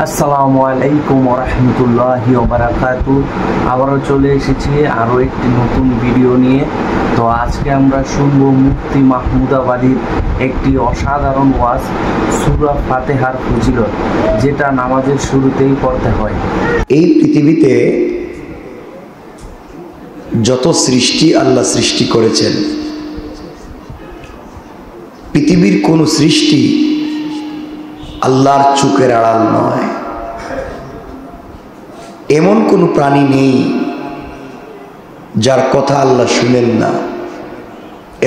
আসসালামু আলাইকুম রহমতুল্লাহি ওয়া বারাকাতুহু। আবারও চলে এসেছি আরও একটি নতুন ভিডিও নিয়ে। তো আজকে আমরা শুনব মুফতি মাহমুদাবাদীর একটি অসাধারণ ওয়াজ, সূরা ফাতিহার ফজিলত, যেটা নামাজের শুরুতেই পড়তে হয়। এই পৃথিবীতে যত সৃষ্টি আল্লাহ সৃষ্টি করেছেন, পৃথিবীর কোন সৃষ্টি আল্লাহর চোখের আড়াল নয়। এমন কোন প্রাণী নেই যার কথা আল্লাহ শুনেন না।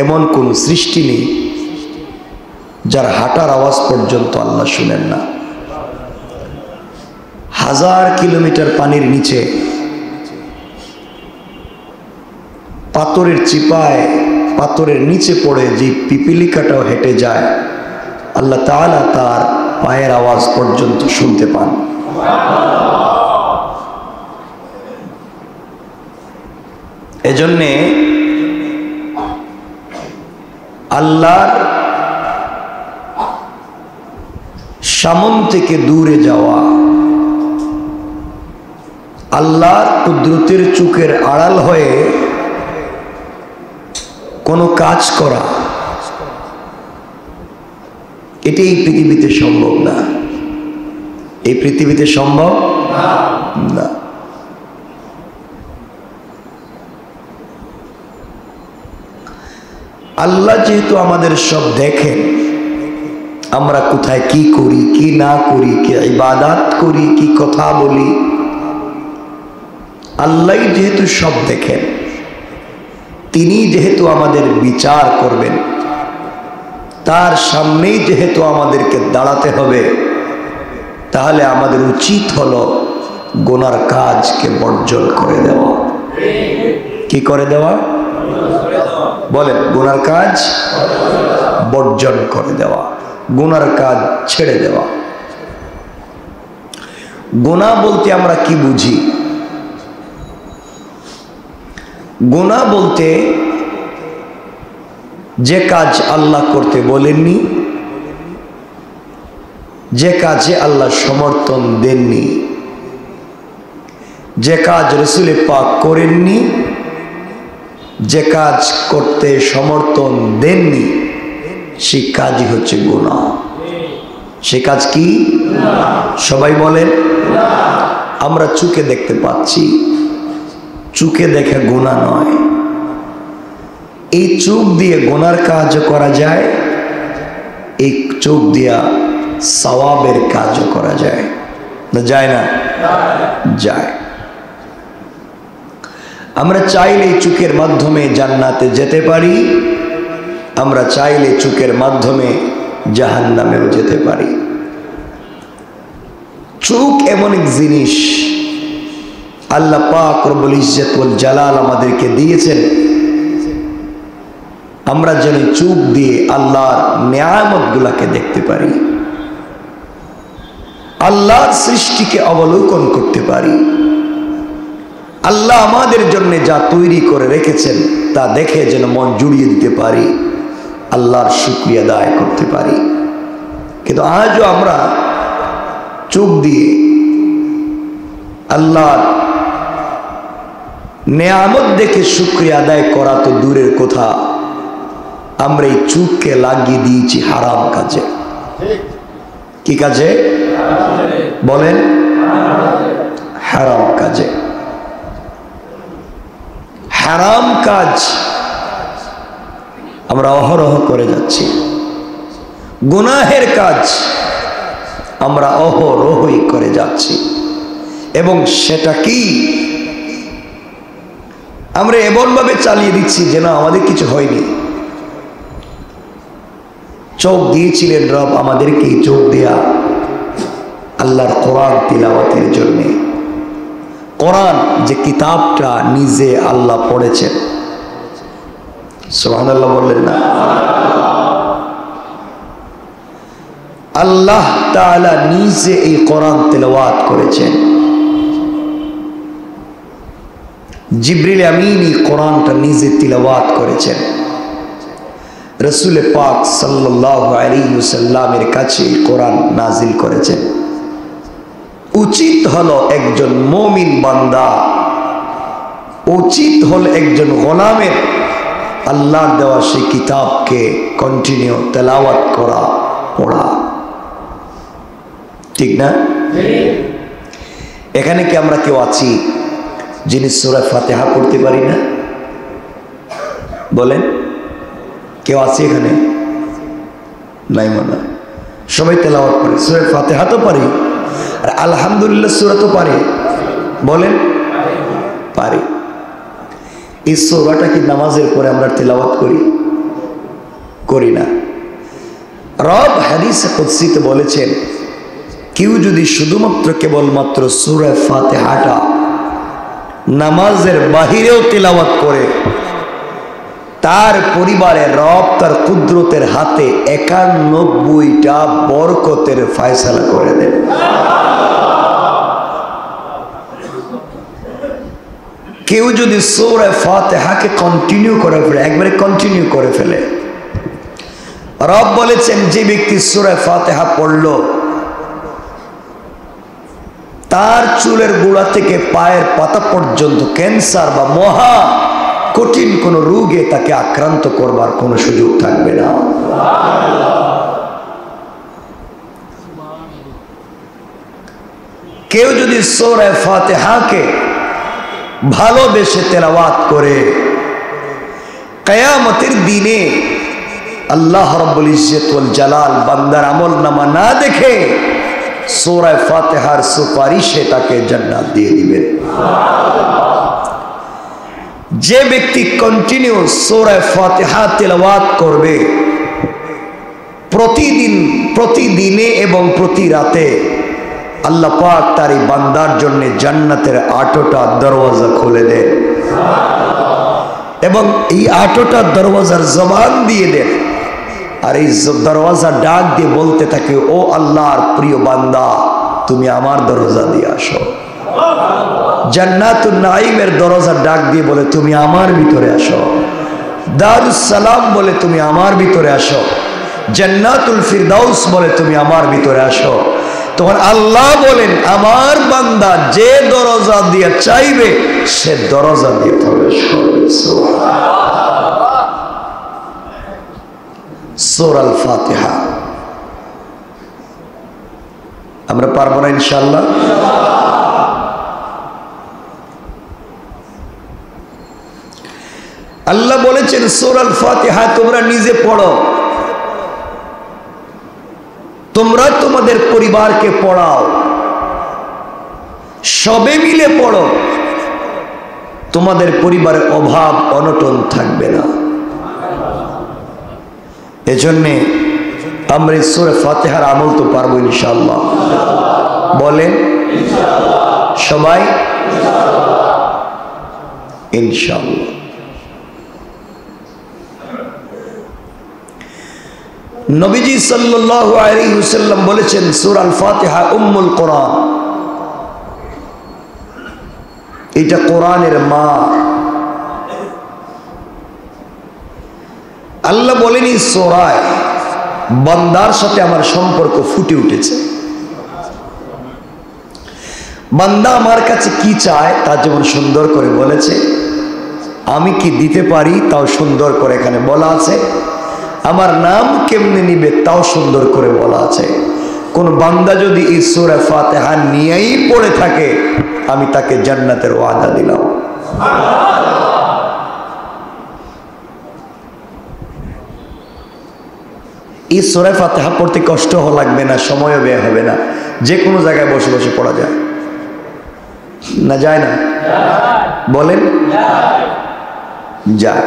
এমন কোন সৃষ্টি নেই যার হাঁটার আওয়াজ পর্যন্ত আল্লাহ শুনেন না। 1000 কিলোমিটার পানির নিচে পাথরের চিপায়, পাথরের নিচে পড়ে যে পিপিলিকাটাও হেঁটে যায়, আল্লাহ তাআলা তার পায়ের আওয়াজ পর্যন্ত শুনতে পান। এজন্যে আল্লাহর সামন থেকে দূরে যাওয়া, আল্লাহর কুদরতের চোখের আড়াল হয়ে কোনো কাজ করা, এটি এই পৃথিবীতে সম্ভব না। এই পৃথিবীতে সম্ভব না। আল্লাহ যেহেতু আমাদের সব দেখেন, আমরা কোথায় কি করি কি না করি, কি ইবাদত করি কি কথা বলি, আল্লাহ যেহেতু সব দেখেন, তিনি যেহেতু আমাদের বিচার করবেন, তার সামনেই যেহেতু আমাদেরকে দাঁড়াতে হবে, তাহলে আমাদের উচিত হলো গুনার কাজকে বর্জন করে দেওয়া। কি করে দেওয়া? বলেন, গুনার কাজ বর্জন করে দেওয়া, গুনার কাজ ছেড়ে দেওয়া। গুনাহ বলতে আমরা কি বুঝি? গুনাহ বলতে যে কাজ আল্লাহ করতে বলেননি, যে কাজে আল্লাহ সমর্থন দেননি, যে কাজ রাসূল পাক করেননি, যে কাজ করতে সমর্থন দেননি, সেই কাজই হচ্ছে গুনাহ। সে কাজ কি? সবাই বলেন। আমরা চোখে দেখতে পাচ্ছি, চোখে দেখা গুনাহ নয়। এই চোখ দিয়ে গুনার কাজও করা যায়, এই চোখ দিয়া সওয়াবের কাজও করা যায়। না যায় না? যায়। আমরা চাইলে চোখের মাধ্যমে জান্নাতে যেতে পারি, আমরা চাইলে চোখের মাধ্যমে জাহান্নামেও যেতে পারি। চোখ এমন এক জিনিস আল্লাহ পাক রব্বুল ইজ্জত ওয়াল জালাল আমাদেরকে দিয়েছেন, আমরা যেন চোখ দিয়ে আল্লাহর নিয়ামত গুলাকে দেখতে পারি, আল্লাহর সৃষ্টিকে অবলোকন করতে পারি, আল্লাহ আমাদের জন্য যা তৈরি করে রেখেছেন তা দেখে যেন মন জুড়িয়ে দিতে পারি, আল্লাহর শুকরিয়া আদায় করতে পারি। কিন্তু আজও আমরা চোখ দিয়ে আল্লাহর নিয়ামত দেখে শুকরিয়া আদায় করা তো দূরের কথা, আমরা এই চোখকে লাগিয়ে দিয়েছি হারাম কাজে। কি কাজে? বলেন, হারাম কাজে। হারাম কাজ আমরা অহরহ করে যাচ্ছি, গুনাহের কাজ আমরা অহরহই করে যাচ্ছি। এবং সেটা কি আমরা এমনভাবে চালিয়ে দিচ্ছি যেন আমাদের কিছু হয়নি। চোখ দিয়েছিলেন রব আমাদেরকে, চোখ দেয়া আল্লাহর কোরআন তিলাওয়াতের জন্যে। কোরআন যে কিতাবটা নিজে আল্লাহ পড়েছেন, সুবহানাল্লাহ বললেন না? আল্লাহ তাআলা নিজে এই কোরআন তিলাওয়াত করেছেন। জিবরিল আমিন এই কোরআনটা নিজে তিলাওয়াত করেছেন। রাসূল পাক সাল্লাল্লাহু আলাইহি ওয়াসাল্লামের কাছে এই কোরআন নাজিল করেছেন। উচিত হলো একজন মুমিন বান্দা, উচিত হল একজন গোলামের আল্লাহর দেওয়া সেই কিতাবকে কন্টিনিউ তেলাওয়াত করা, পড়া। ঠিক না? এখানে কি আমরা কেউ আছি যিনি সূরা ফাতিহা পড়তে পারি না? বলেন, কেউ আছে এখানে? নাই মনে হয়। সবাই তেলাওয়াত করে। সূরা ফাতিহা তো পারি, আর আলহামদুলিল্লাহ সূরা তো পারি। বলেন, পারি। এই সূরাটা কি নামাজের পরে আমরা তেলাওয়াত করি? করি না। রব হাদিসে কুদসিতে বলেছেন, কেউ যদি শুধুমাত্র কেবলমাত্র সূরা ফাতিহাটা নামাজের বাহিরেও তেলাওয়াত করে, তার পরিবারে রব তার কুদরতের হাতে 91টা বরকতের ফয়সালা করে দেন। কেউ যদি সূরা ফাতিহাকে কন্টিনিউ করে ফেলে, একবারে কন্টিনিউ করে ফেলে, রব বলেছেন যে ব্যক্তি সূরা ফাতিহা পড়লো, তার চুলের গোড়া থেকে পায়ের পাতা পর্যন্ত ক্যান্সার বা মহা কঠিন কোন রোগে তাকে আক্রান্ত করবার কোনো সুযোগ থাকবে না। কেউ যদি সূরা ফাতিহাকে ভালোবেসে তেলাওয়াত করে, কিয়ামতের দিনে আল্লাহ রাব্বুল ইজ্জত ওয়াল জালাল বান্দার আমলনামা না দেখে সূরা ফাতিহার সুপারিশে তাকে জান্নাত দিয়ে দিবেন। যে ব্যক্তি কন্টিনিউ সূরা ফাতিহা তেলাওয়াত করবে প্রতিদিনে এবং প্রতি রাতে, আল্লাহ পাক তার এই বান্দার জন্য জান্নাতের 8টা দরওয়াজা খুলে দেন এবং এই 8টা দরওয়াজার জবান দিয়ে দেন। আর এই দরওয়াজা ডাক দিয়ে বলতে থাকে, ও আল্লাহর প্রিয় বান্দা, তুমি আমার দরজা দিয়ে আসো। জান্নাতুন নাঈমের দরজা ডাক দিয়ে বলে, তুমি আমার ভিতরে আসো। দারুস সালাম বলে, তুমি আমার ভিতরে আসো। জান্নাতুল ফিরদাউস বলে, তুমি আমার ভিতরে আসো। তখন আল্লাহ বলেন, আমার বান্দা যে দরজা দিয়ে চাইবে সে দরজা দিয়ে প্রবেশ করবে। সূরা আল ফাতিহা আমরা পারবো না ইনশাআল্লাহ? আল্লাহ বলেছেন সূরা আল ফাতিহা তোমরা নিজে পড়ো, তোমরা তোমাদের পরিবারকে পড়াও, সবে মিলে পড়ো, তোমাদের পরিবারে অভাব অনটন থাকবে না। এজন্যে আমরা সূরা ফাতিহার আমল তো পারবো ইনশাআল্লাহ। বলেন সবাই ইনশাআল্লাহ। নবীজি সাল্লাল্লাহু আলাইহি ওয়াসাল্লাম বলেছেন, সূরা আল ফাতিহা উম্মুল কোরআন, এটা কোরআনের মা। আল্লাহ বলেন এই সূরায় বান্দার সাথে আমার সম্পর্ক ফুটে উঠেছে। বান্দা আমার কাছে কি চায় তা যেমন সুন্দর করে বলেছে, আমি কি দিতে পারি তাও সুন্দর করে এখানে বলা আছে, আমার নাম কেমনে নিবে তাও সুন্দর করে বলা আছে। কোন বান্দা যদি এই সূরা ফাতিহা নিয়েই পড়ে থাকে, আমি তাকে জান্নাতের ওয়াদা দিলাম। এই সূরা ফাতিহা পড়তে কষ্ট লাগবে না, সময়ও ব্যয় হবে না, যে কোনো জায়গায় বসে বসে পড়া যায় না? যায় না? বলেন যায়।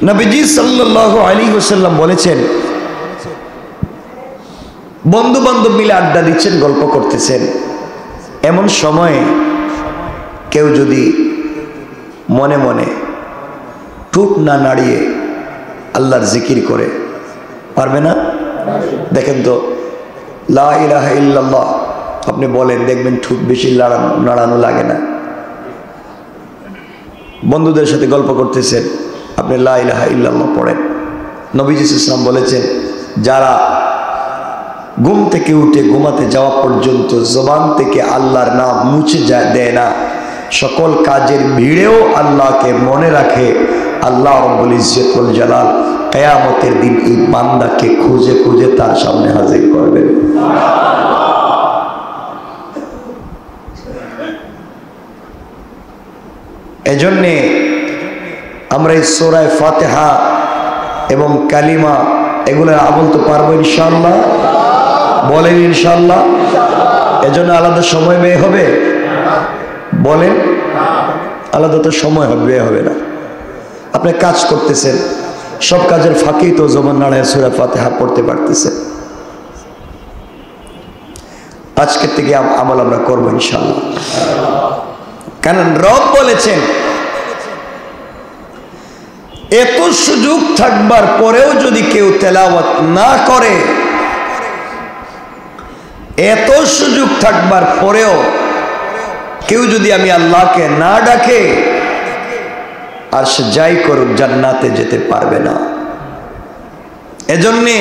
নবীজি সাল্লাল্লাহু আলাইহি ওয়াসাল্লাম বলেছেন, বন্ধু বান্ধব মিলে আড্ডা দিচ্ছেন, গল্প করতেছেন, এমন সময়ে কেউ যদি মনে মনে ঠোঁট না নাড়িয়ে আল্লাহর জিকির করে, পারবে না? দেখেন তো, লা ইলাহা ইল্লাল্লাহ আপনি বলেন, দেখবেন ঠোঁট বেশি নাড়ানো লাগে না। বন্ধুদের সাথে গল্প করতেছেন, আপনি লা ইলাহা ইল্লাল্লাহ পড়েন। নবীজি সাল্লাল্লাহু আলাইহি ওয়াসাল্লাম বলেছেন, যারা ঘুম থেকে উঠে ঘুমাতে যাওয়া পর্যন্ত জবান থেকে আল্লাহর নাম মুছে দেয় না, সকল কাজের ভিড়েও আল্লাহকে মনে রাখে, আল্লাহ রব্বুল ইজ্জত ওয়াল জালাল কিয়ামতের দিন এই বান্দাকে খুঁজে খুঁজে তার সামনে হাজির করবেন। এজন্যে আমরা এই সূরা ফাতিহা এবং কালিমা এগুলো আমল তো পারবো ইনশাআল্লাহ, বলেন ইনশাআল্লাহ। এজন্য আলাদা সময় ব্যয় হবে, বলেন আলাদা তো সময় ব্যয় হবে না। আপনি কাজ করতেছেন, সব কাজের ফাঁকেই তো জবান নাড়ায় সূরা ফাতিহা পড়তে পারতেছেন। আজকে থেকে আমল আমরা করবো ইনশাআল্লাহ। কারণ রব বলেছেন এত সুযোগ থাকবার পরেও যদি কেউ তেলাওয়াত না করে, এত সুযোগ থাকবার পরেও কেউ যদি আমি আল্লাহকে না ডাকে, আর সে যাই করুক জান্নাতে যেতে পারবে না। এজন্যে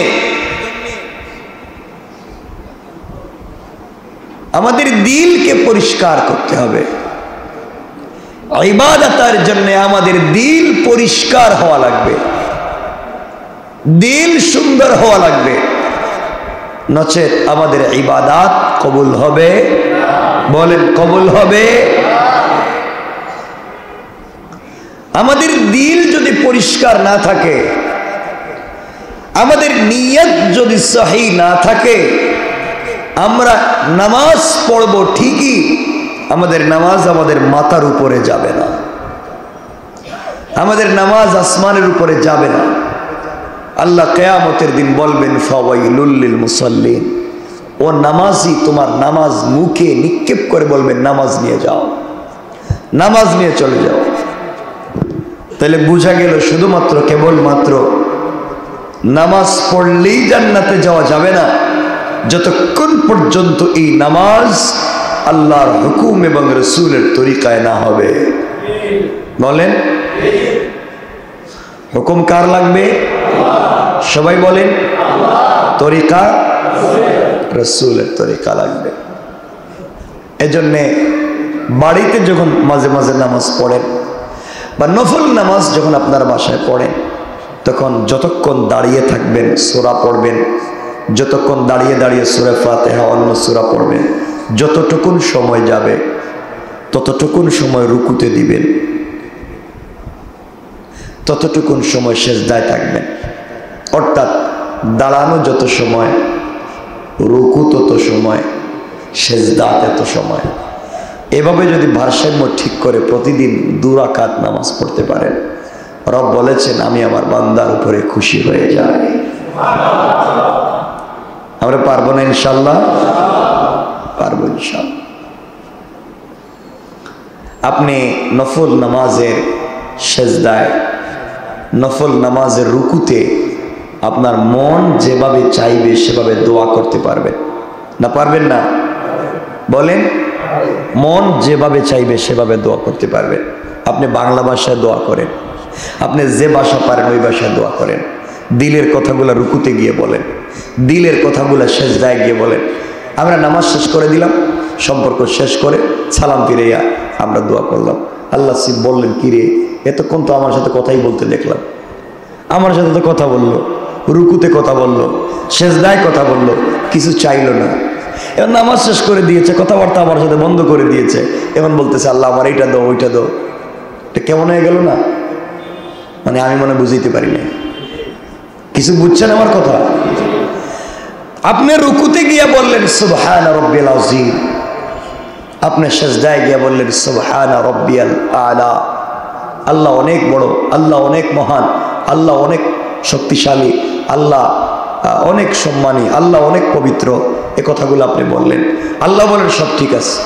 আমাদের দিলকে পরিষ্কার করতে হবে। ইবাদতের জন্য আমাদের দিল পরিষ্কার হওয়া লাগবে, দিল সুন্দর হওয়া লাগবে, নচেত আমাদের ইবাদত কবুল হবে, বলেন কবুল হবে। আমাদের দিল যদি পরিষ্কার না থাকে, আমাদের নিয়ত যদি সহি না থাকে, আমরা নামাজ পড়ব ঠিকই, আমাদের নামাজ আমাদের মাথার উপরে যাবে না, আমাদের নামাজ আসমানের উপরে যাবে না। আল্লাহ কিয়ামতের দিন বলবেন ফাওয়াইলুল লিল মুসাল্লিন, ও নামাজি তোমার নামাজ মুখে নিক্ষেপ করে বলবেন নামাজ নিয়ে যাও, নামাজ নিয়ে চলে যাও। তাহলে বোঝা গেল শুধুমাত্র কেবলমাত্র নামাজ পড়লেই জান্নাতে যাওয়া যাবে না, যতক্ষণ পর্যন্ত এই নামাজ আল্লাহর হুকুম এবং রাসূলের তরিকায় না হবে। বলেন হুকুম কার লাগবে? সবাই বলেন তরিকা রাসূলের তরিকা লাগবে। এজন্যে বাড়িতে যখন মাঝে মাঝে নামাজ পড়েন বা নফল নামাজ যখন আপনার বাসায় পড়েন, তখন যতক্ষণ দাঁড়িয়ে থাকবেন সূরা পড়বেন, যতক্ষণ দাঁড়িয়ে দাঁড়িয়ে সূরা ফাতিহা অন্য সূরা পড়বেন, যতটুকুন সময় যাবে ততটুকুন সময় রুকুতে দিবেন, ততটুকুন সময় সিজদায় থাকবেন। অর্থাৎ দাঁড়ানো যত সময়, রুকু তত সময়, সিজদা তত সময়। এভাবে যদি ভারসাম্য ঠিক করে প্রতিদিন 2 রাকাত নামাজ পড়তে পারেন, রব বলেছেন আমি আমার বান্দার উপরে খুশি হয়ে যাই। আমরা পারবো না ইনশাআল্লাহ? পারবো ইনশাআল্লাহ। আপনি নফল নামাজের সিজদায়, নফল নামাজের রুকুতে আপনার মন যেভাবে চাইবে সেভাবে দোয়া করতে পারবেন না? পারবেন না? বলেন মন যেভাবে চাইবে সেভাবে দোয়া করতে পারবেন। আপনি বাংলা ভাষায় দোয়া করেন, আপনি যে ভাষা পারেন ওই ভাষায় দোয়া করেন, দিলের কথাগুলো রুকুতে গিয়ে বলেন, দিলের কথাগুলো সিজদায় গিয়ে বলেন। আমরা নামাজ শেষ করে দিলাম, সম্পর্ক শেষ করে সালাম ফিরাইয়া আমরা দোয়া করলাম। আল্লাহ বললেন কি রে, এতক্ষণ তো আমার সাথে কথাই বলতে দেখলাম, আমার সাথে তো কথা বললো, রুকুতে কথা বললো, সিজদায় কথা বললো, কিছু চাইলো না। এবার নামাজ শেষ করে দিয়েছে, কথাবার্তা আমার সাথে বন্ধ করে দিয়েছে, এখন বলতেছে আল্লাহ আমার এইটা দাও ওইটা দাও। এটা কেমন হয়ে গেল না? মানে আমি মনে বুঝাইতে পারি না। কিছু বুঝছেন আমার কথা? আপনি রুকুতে গিয়ে বললেন সুবহান রাব্বিয়াল আযীম, আপনি সিজদায় গিয়ে বললেন সুবহান রাব্বিয়াল আলা। আল্লাহ অনেক বড়, আল্লাহ অনেক মহান, আল্লাহ অনেক শক্তিশালী, আল্লাহ অনেক সম্মানী, আল্লাহ অনেক পবিত্র। এ কথাগুলো আপনি বললেন, আল্লাহ বলেন সব ঠিক আছে।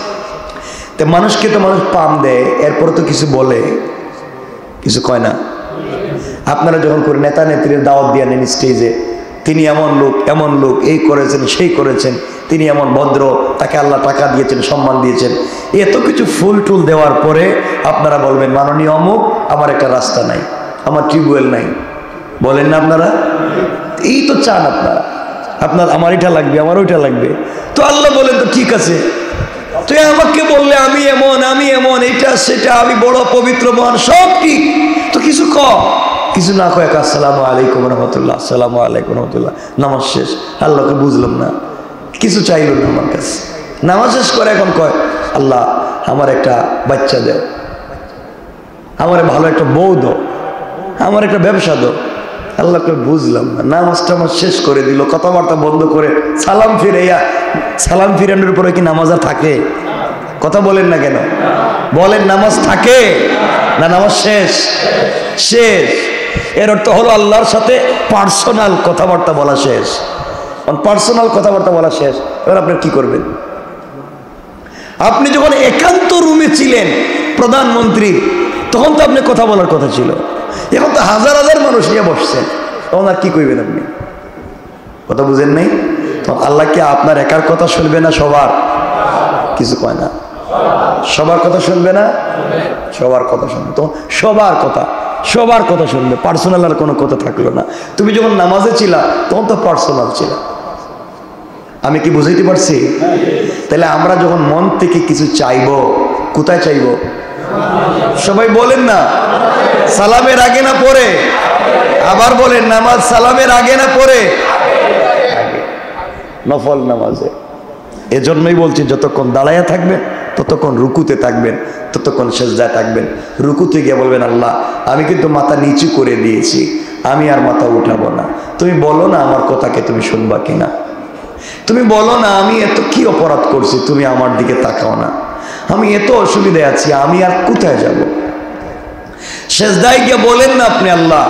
তো মানুষকে তো মানুষ পাম দেয়, এরপরে তো কিছু বলে, কিছু কয় না। আপনারা যখন করে নেতা নেত্রীর দাওয়াত দিয়ে নেন স্টেজে, তিনি এমন লোক, এই করেছেন সেই করেছেন, তিনি এমন ভদ্র, তাকে আল্লাহ টাকা দিয়েছেন, সম্মান দিয়েছেন, এত কিছু ফুল টুল দেওয়ার পরে আপনারা বলবেন মাননীয় অমুক আমার একটা রাস্তা নাই, আমার টিউবওয়েল নাই, বলেন না আপনারা? এই তো চান আপনারা। আপনার আমার এটা লাগবে, আমার ওইটা লাগবে। তো আল্লাহ বলেন তো ঠিক আছে, তুই আমাকে বললে আমি এমন এটা সেটা, আমি বড় পবিত্র মহান, সব ঠিক, তো কিছু কিছু না কয় আসসালামু আলাইকুম রহমতুল্লাহ, আসসালামু আলাইকুম রহমতুল্লাহ, নামাজ শেষ। আল্লাহকে বুঝলাম না, কিছু চাইল না আমার কাছে। নামাজ শেষ করে এখন কয় আল্লাহ আমার একটা বাচ্চা দেও, আমার ভালো একটা বউ দাও, আমার একটা ব্যবসা দাও। আল্লাহকে বুঝলাম না, নামাজটা আমার শেষ করে দিল, কথাবার্তা বন্ধ করে সালাম ফিরানোর পরে কি নামাজ আর থাকে? কথা বলেন না কেন? বলেন নামাজ থাকে না নামাজ শেষ? এর অর্থ হলো আল্লাহর সাথে পার্সোনাল কথাবার্তা বলা শেষ। পার্সোনাল কথাবার্তা বলা শেষ, এবার আপনি কি করবেন? আপনি যখন একান্ত রুমে ছিলেন প্রধানমন্ত্রী, তখন তো আপনি কথা বলার কথা ছিল। এখন তো হাজার হাজার মানুষ নিয়ে বসছেন, তখন আর কি করবেন আপনি? কথা বুঝেন নাই? আল্লাহ কি আপনার একার কথা শুনবে না সবার? কিছু কয় না, সবার কথা শুনবে না? সবার কথা শুনবে, তো সবার কথা শুনবে, পার্সোনাল আর কোনো কথা থাকলো না। তুমি যখন নামাজে ছিলা তখন তো পার্সোনাল ছিল। আমি কি বুঝাইতে পারছি? তাহলে আমরা যখন মন থেকে কিছু চাইবো, কোথায় চাইবো? সবাই বলেন না, সালামের আগে না পরে? আবার বলেন, নামাজ সালামের আগে না পরে? নফল নামাজে। এজন্যই বলছি যতক্ষণ দাঁড়াইয়া থাকবেন ততক্ষণ রুকুতে থাকবেন, ততক্ষণ সেজদায় থাকবেন। রুকুতে গিয়ে বলবেন আল্লাহ আমি কিন্তু মাথা নিচু করে দিয়েছি, আমি আর মাথা উঠাবো না। তুমি বলো না আমার কথাকে তুমি শুনবা কিনা, তুমি বলো না আমি এত কি অপরাধ করছি, তুমি আমার দিকে তাকাও না, আমি এত অসুবিধায় আছি, আমি আর কোথায় যাব? সেজদায় গিয়ে বলেন না আপনি আল্লাহ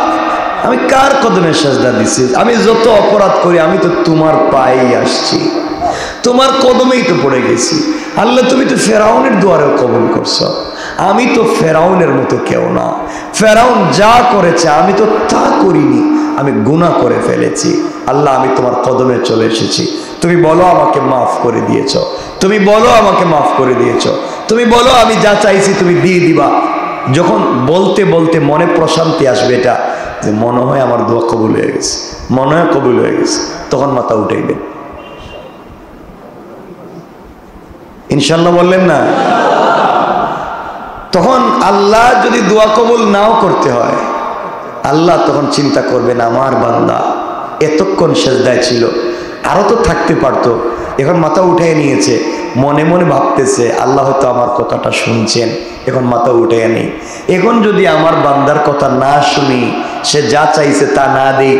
আমি কার কদমে সেজদা দিছি, আমি যত অপরাধ করি আমি তো তোমার পায়েই আসছি, তোমার কদমেই তো পড়ে গেছি। আল্লাহ তুমি তো ফেরাউনের দুয়ারেও কবুল করছো, আমি তো ফেরাউনের মতো কেউ না, ফেরাউন যা করেছে আমি তো তা করিনি, আমি গুনাহ করে ফেলেছি। আল্লাহ আমি তোমার কদমে চলে এসেছি, তুমি বলো আমাকে মাফ করে দিয়েছো, তুমি বলো আমাকে মাফ করে দিয়েছো, তুমি বলো আমি যা চাইছি তুমি দিয়ে দিবা। যখন বলতে বলতে মনে প্রশান্তি আসবে, এটা যে মনে হয় আমার দোয়া কবুল হয়ে গেছে, মনে হয় কবুল হয়ে গেছে, তখন মাথা উঠাইবেন ইনশাল্লাহ। বললেন না? তখন আল্লাহ যদি দোয়া কবুল নাও করতে হয়, আল্লাহ তখন চিন্তা করবেন আমার বান্দা এতক্ষণ সেজদায় ছিল, আরো তো থাকতে পারতো, এখন মাথা উঠিয়ে নিয়েছে, মনে মনে ভাবতেছে আল্লাহ হয়তো আমার কথাটা শুনছেন, এখন মাথা উঠিয়ে নেই। এখন যদি আমার বান্দার কথা না শুনি, সে যা চাইছে তা না দেই,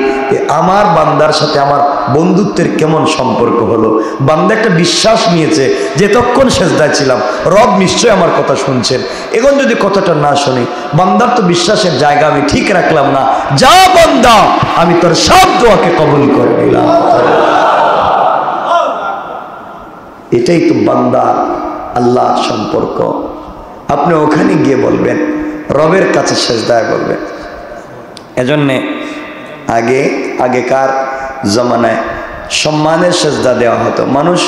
আমার বান্দার সাথে আমার বন্ধুত্বের কেমন সম্পর্ক হলো? বান্দা একটা বিশ্বাস নিয়েছে যে এতক্ষণ সেজদায় ছিলাম, রব নিশ্চয় আমার কথা শুনছেন, এখন যদি কথাটা না শুনি, বান্দার তো বিশ্বাসের জায়গা আমি ঠিক রাখলাম না। যা বান্দা আমি তোর সব দোয়াকে কবুল করে নিলাম। এটাই তো বান্দা আল্লাহর সম্পর্ক। আপনি ওখানে গিয়ে বলবেন, রবের কাছে সেজদায় বলবেন। এজন্যে আগেকার জমানায় সম্মানের সেজদা দেওয়া হতো। মানুষ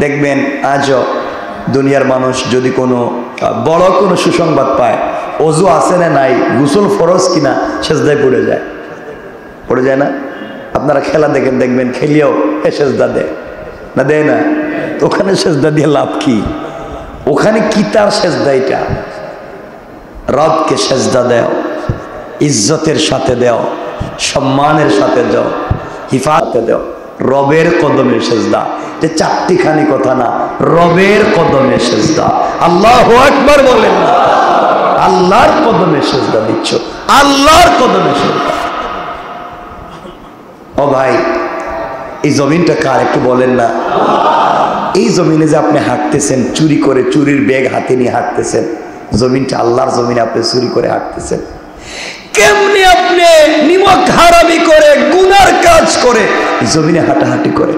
দেখবেন আজও দুনিয়ার মানুষ যদি কোনো বড় কোনো সুসংবাদ পায়, অজু আছে না নাই, গোসল ফরজ কিনা, সেজদায় পড়ে যায় না? আপনারা খেলা দেখবেন খেলিয়েও সেজদা দেয় না, দেয় না? ওখানে সেজদা দিয়ে লাভ কি? ওখানে কি তার সেজদা? এটা রবকে সেজদা দেও, ইজ্জতের সাথে দেও, সম্মানের সাথে দেও, হিফাজতে দেও, রবের কদমে সেজদা। এটা চারটিখানি কথা না, রবের কদমে সেজদা। আল্লাহু আকবার বলেন না, আল্লাহর কদমে সেজদা দিচ্ছ, আল্লাহর কদমে সেজদা। ও ভাই এই জমিনটা কার একটু বলেন না? এই জমিনে যে আপনি হাঁটতেছেন চুরি করে, চুরির ব্যাগ হাতে নিয়ে হাঁটতেছেন, জমিনটা আল্লাহর জমিনে আপনি চুরি করে হাঁটতেছেন। কেমনি আপনি নিমক হারামি করে, গুনার কাজ করে জমিনে হাঁটাহাঁটি করে?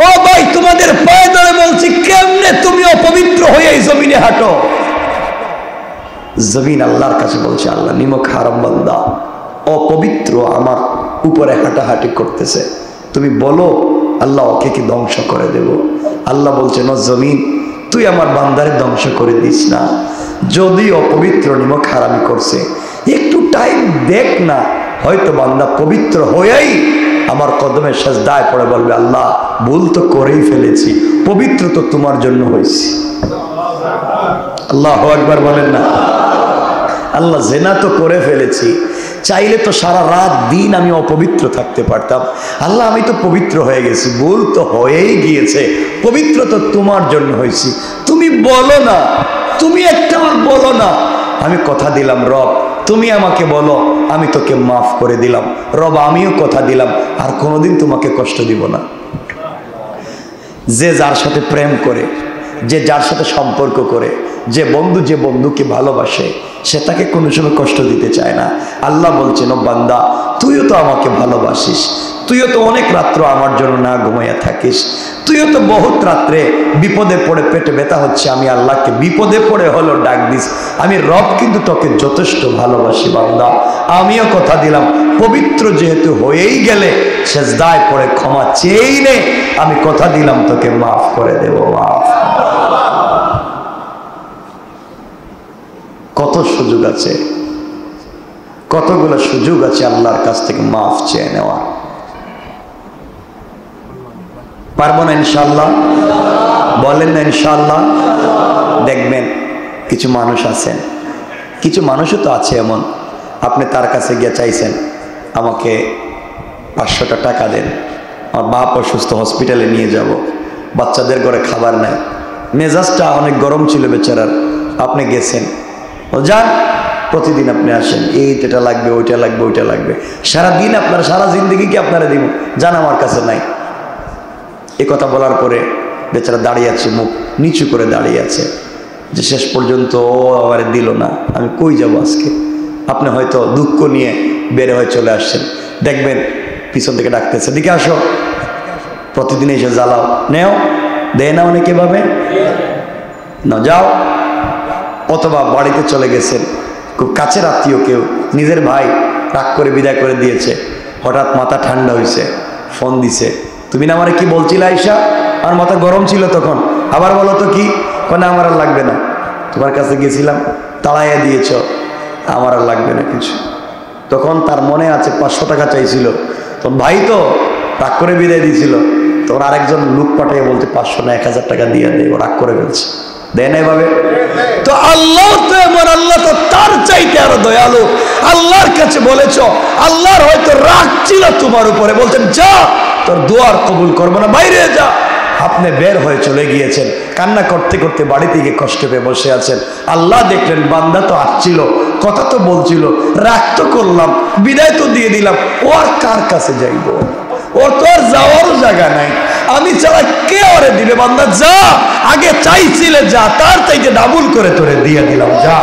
ও ভাই তোমাদের পায়ে ধরে বলছি, কেমনে তুমি অপবিত্র হয়ে এই জমিনে হাঁটো? জমিন আল্লাহর কাছে বলছে আল্লাহ নিমক হারাম বান্দা অপবিত্র আমার উপরে হাঁটাহাঁটি করতেছে, তুমি বলো আল্লাহ ওকে কি ধ্বংস করে দেব? আল্লাহ বলছে না জমিন তুই আমার বান্দারে ধ্বংস করে দিস না, যদি অপবিত্র নিমক হারামি করছে একটু টাইম দেখ না, হয়তো বান্দা পবিত্র হয়েই আমার কদমে সেজদায় পড়ে বলবে, আল্লাহ ভুল তো করেই ফেলেছি, পবিত্র তো তোমার জন্য হয়েছি। আল্লাহু আকবার বলেন না। আল্লাহ জেনা তো করে ফেলেছি, চাইলে তো সারা রাত দিন আমি অপবিত্র থাকতে পারতাম। আল্লাহ আমি তো পবিত্র হয়ে গেছি, ভুল তো হয়েই গিয়েছে, পবিত্র তো তোমার জন্য হয়েছি। তুমি বলো না, তুমি একটা বার বলো না, আমি কথা দিলাম রব তুমি আমাকে বলো, আমি তোকে মাফ করে দিলাম। রব আমিও কথা দিলাম আর কোনোদিন তোমাকে কষ্ট দিব না। যে যার সাথে প্রেম করে, যে যার সাথে সম্পর্ক করে, যে বন্ধুকে ভালোবাসে, সে তাকে কোনো সময় কষ্ট দিতে চায় না। আল্লাহ বলছেন, ও বান্দা তুইও তো আমাকে ভালোবাসিস, তুইও তো অনেক রাত্র আমার জন্য না ঘুমাইয়া থাকিস, তুইও তো বহুত রাত্রে বিপদে পড়ে পেটে ব্যথা হচ্ছে, আমি আল্লাহকে বিপদে পড়ে হলো ডাক দিস। আমি রব কিন্তু তোকে যথেষ্ট ভালোবাসি বান্দা, আমিও কথা দিলাম পবিত্র যেহেতু হয়েই গেলে সেজদায় পড়ে ক্ষমা চেয়েই নে, আমি কথা দিলাম তোকে মাফ করে দেব। মাফ কত সুযোগ আছে, কতগুলো সুযোগ আছে আল্লাহর কাছ থেকে মাফ চেয়ে নেওয়া। পারবো না ইনশাআল্লাহ? বলেন না ইনশাআল্লাহ? দেখবেন কিছু মানুষ আছেন, কিছু মানুষও তো আছে এমন, আপনি তার কাছে গিয়ে চাইছেন আমাকে 500টা টাকা দেন, আমার বাপ অসুস্থ, হসপিটালে নিয়ে যাব, বাচ্চাদের ঘরে খাবার নাই, মেজাজটা অনেক গরম ছিল বেচারার, আপনি গেছেন, যান প্রতিদিন আপনি আসেন, এইটা লাগবে ওইটা লাগবে ওইটা লাগবে, সারাদিন আপনার সারা জিন্দগি কি আপনারা দিব, যান আমার কাছে নাই। এ কথা বলার পরে বেচারা দাঁড়িয়ে আছে, মুখ নিচু করে দাঁড়িয়ে আছে, যে শেষ পর্যন্ত ও আমার দিল না, আমি কই যাব আজকে। আপনি হয়তো দুঃখ নিয়ে বের হয়ে চলে আসছেন, দেখবেন পিছন থেকে ডাকতেছে, দিকে আসো, প্রতিদিন এসে জ্বালাও, নেও, দেয় না অনেকে ভাবে না, যাও। অথবা বাড়িতে চলে গেছেন, খুব কাছের আত্মীয় কেউ, নিজের ভাই রাগ করে বিদায় করে দিয়েছে, হঠাৎ মাথা ঠান্ডা হয়েছে, ফোন দিছে, তুমি না আমারে কি বলছিলে আয়শা, আমার মাথা গরম ছিল তখন, আবার বলো তো কি, না আমার আর লাগবে না, তোমার কাছে গেছিলাম তাড়াইয়া দিয়েছ, আমার আর লাগবে না কিছু। তখন তার মনে আছে 500 টাকা চাইছিল, তখন ভাই তো রাগ করে বিদায় দিয়েছিল, তখন আরেকজন লোক পাঠিয়ে বলতে 500 না 1000 টাকা দিয়ে দেয়, ও রাগ করে ফেলছে, দেয় না এভাবে। তো আল্লাহ তো এমন, আল্লাহ তো তার চাইতে আরো দয়ালু। আল্লাহর কাছে বলেছ, আল্লাহর হয়তো রাগ ছিল তোমার উপরে, বলছেন যা তোর দোয়ার কবুল করবো না, বাইরে যা। আপনি বের হয়ে চলে গিয়েছেন, কান্না করতে করতে বাড়িতে গিয়ে কষ্ট পেয়ে বসে আছেন। আল্লাহ দেখলেন বান্দা তো আসছিল, কথা তো বলছিল, রাগ তো করলাম, বিদায় তো দিয়ে দিলাম, ও আর কার কাছে যাইব, ওর তো আর যাওয়ারও জায়গা নাই, আমি ছাড়া কে ওরে দিবে, বান্দা যা, আগে চাইছিলে যা, তার চাইতে ডাবল করে তোরে দিয়ে দিলাম, যা।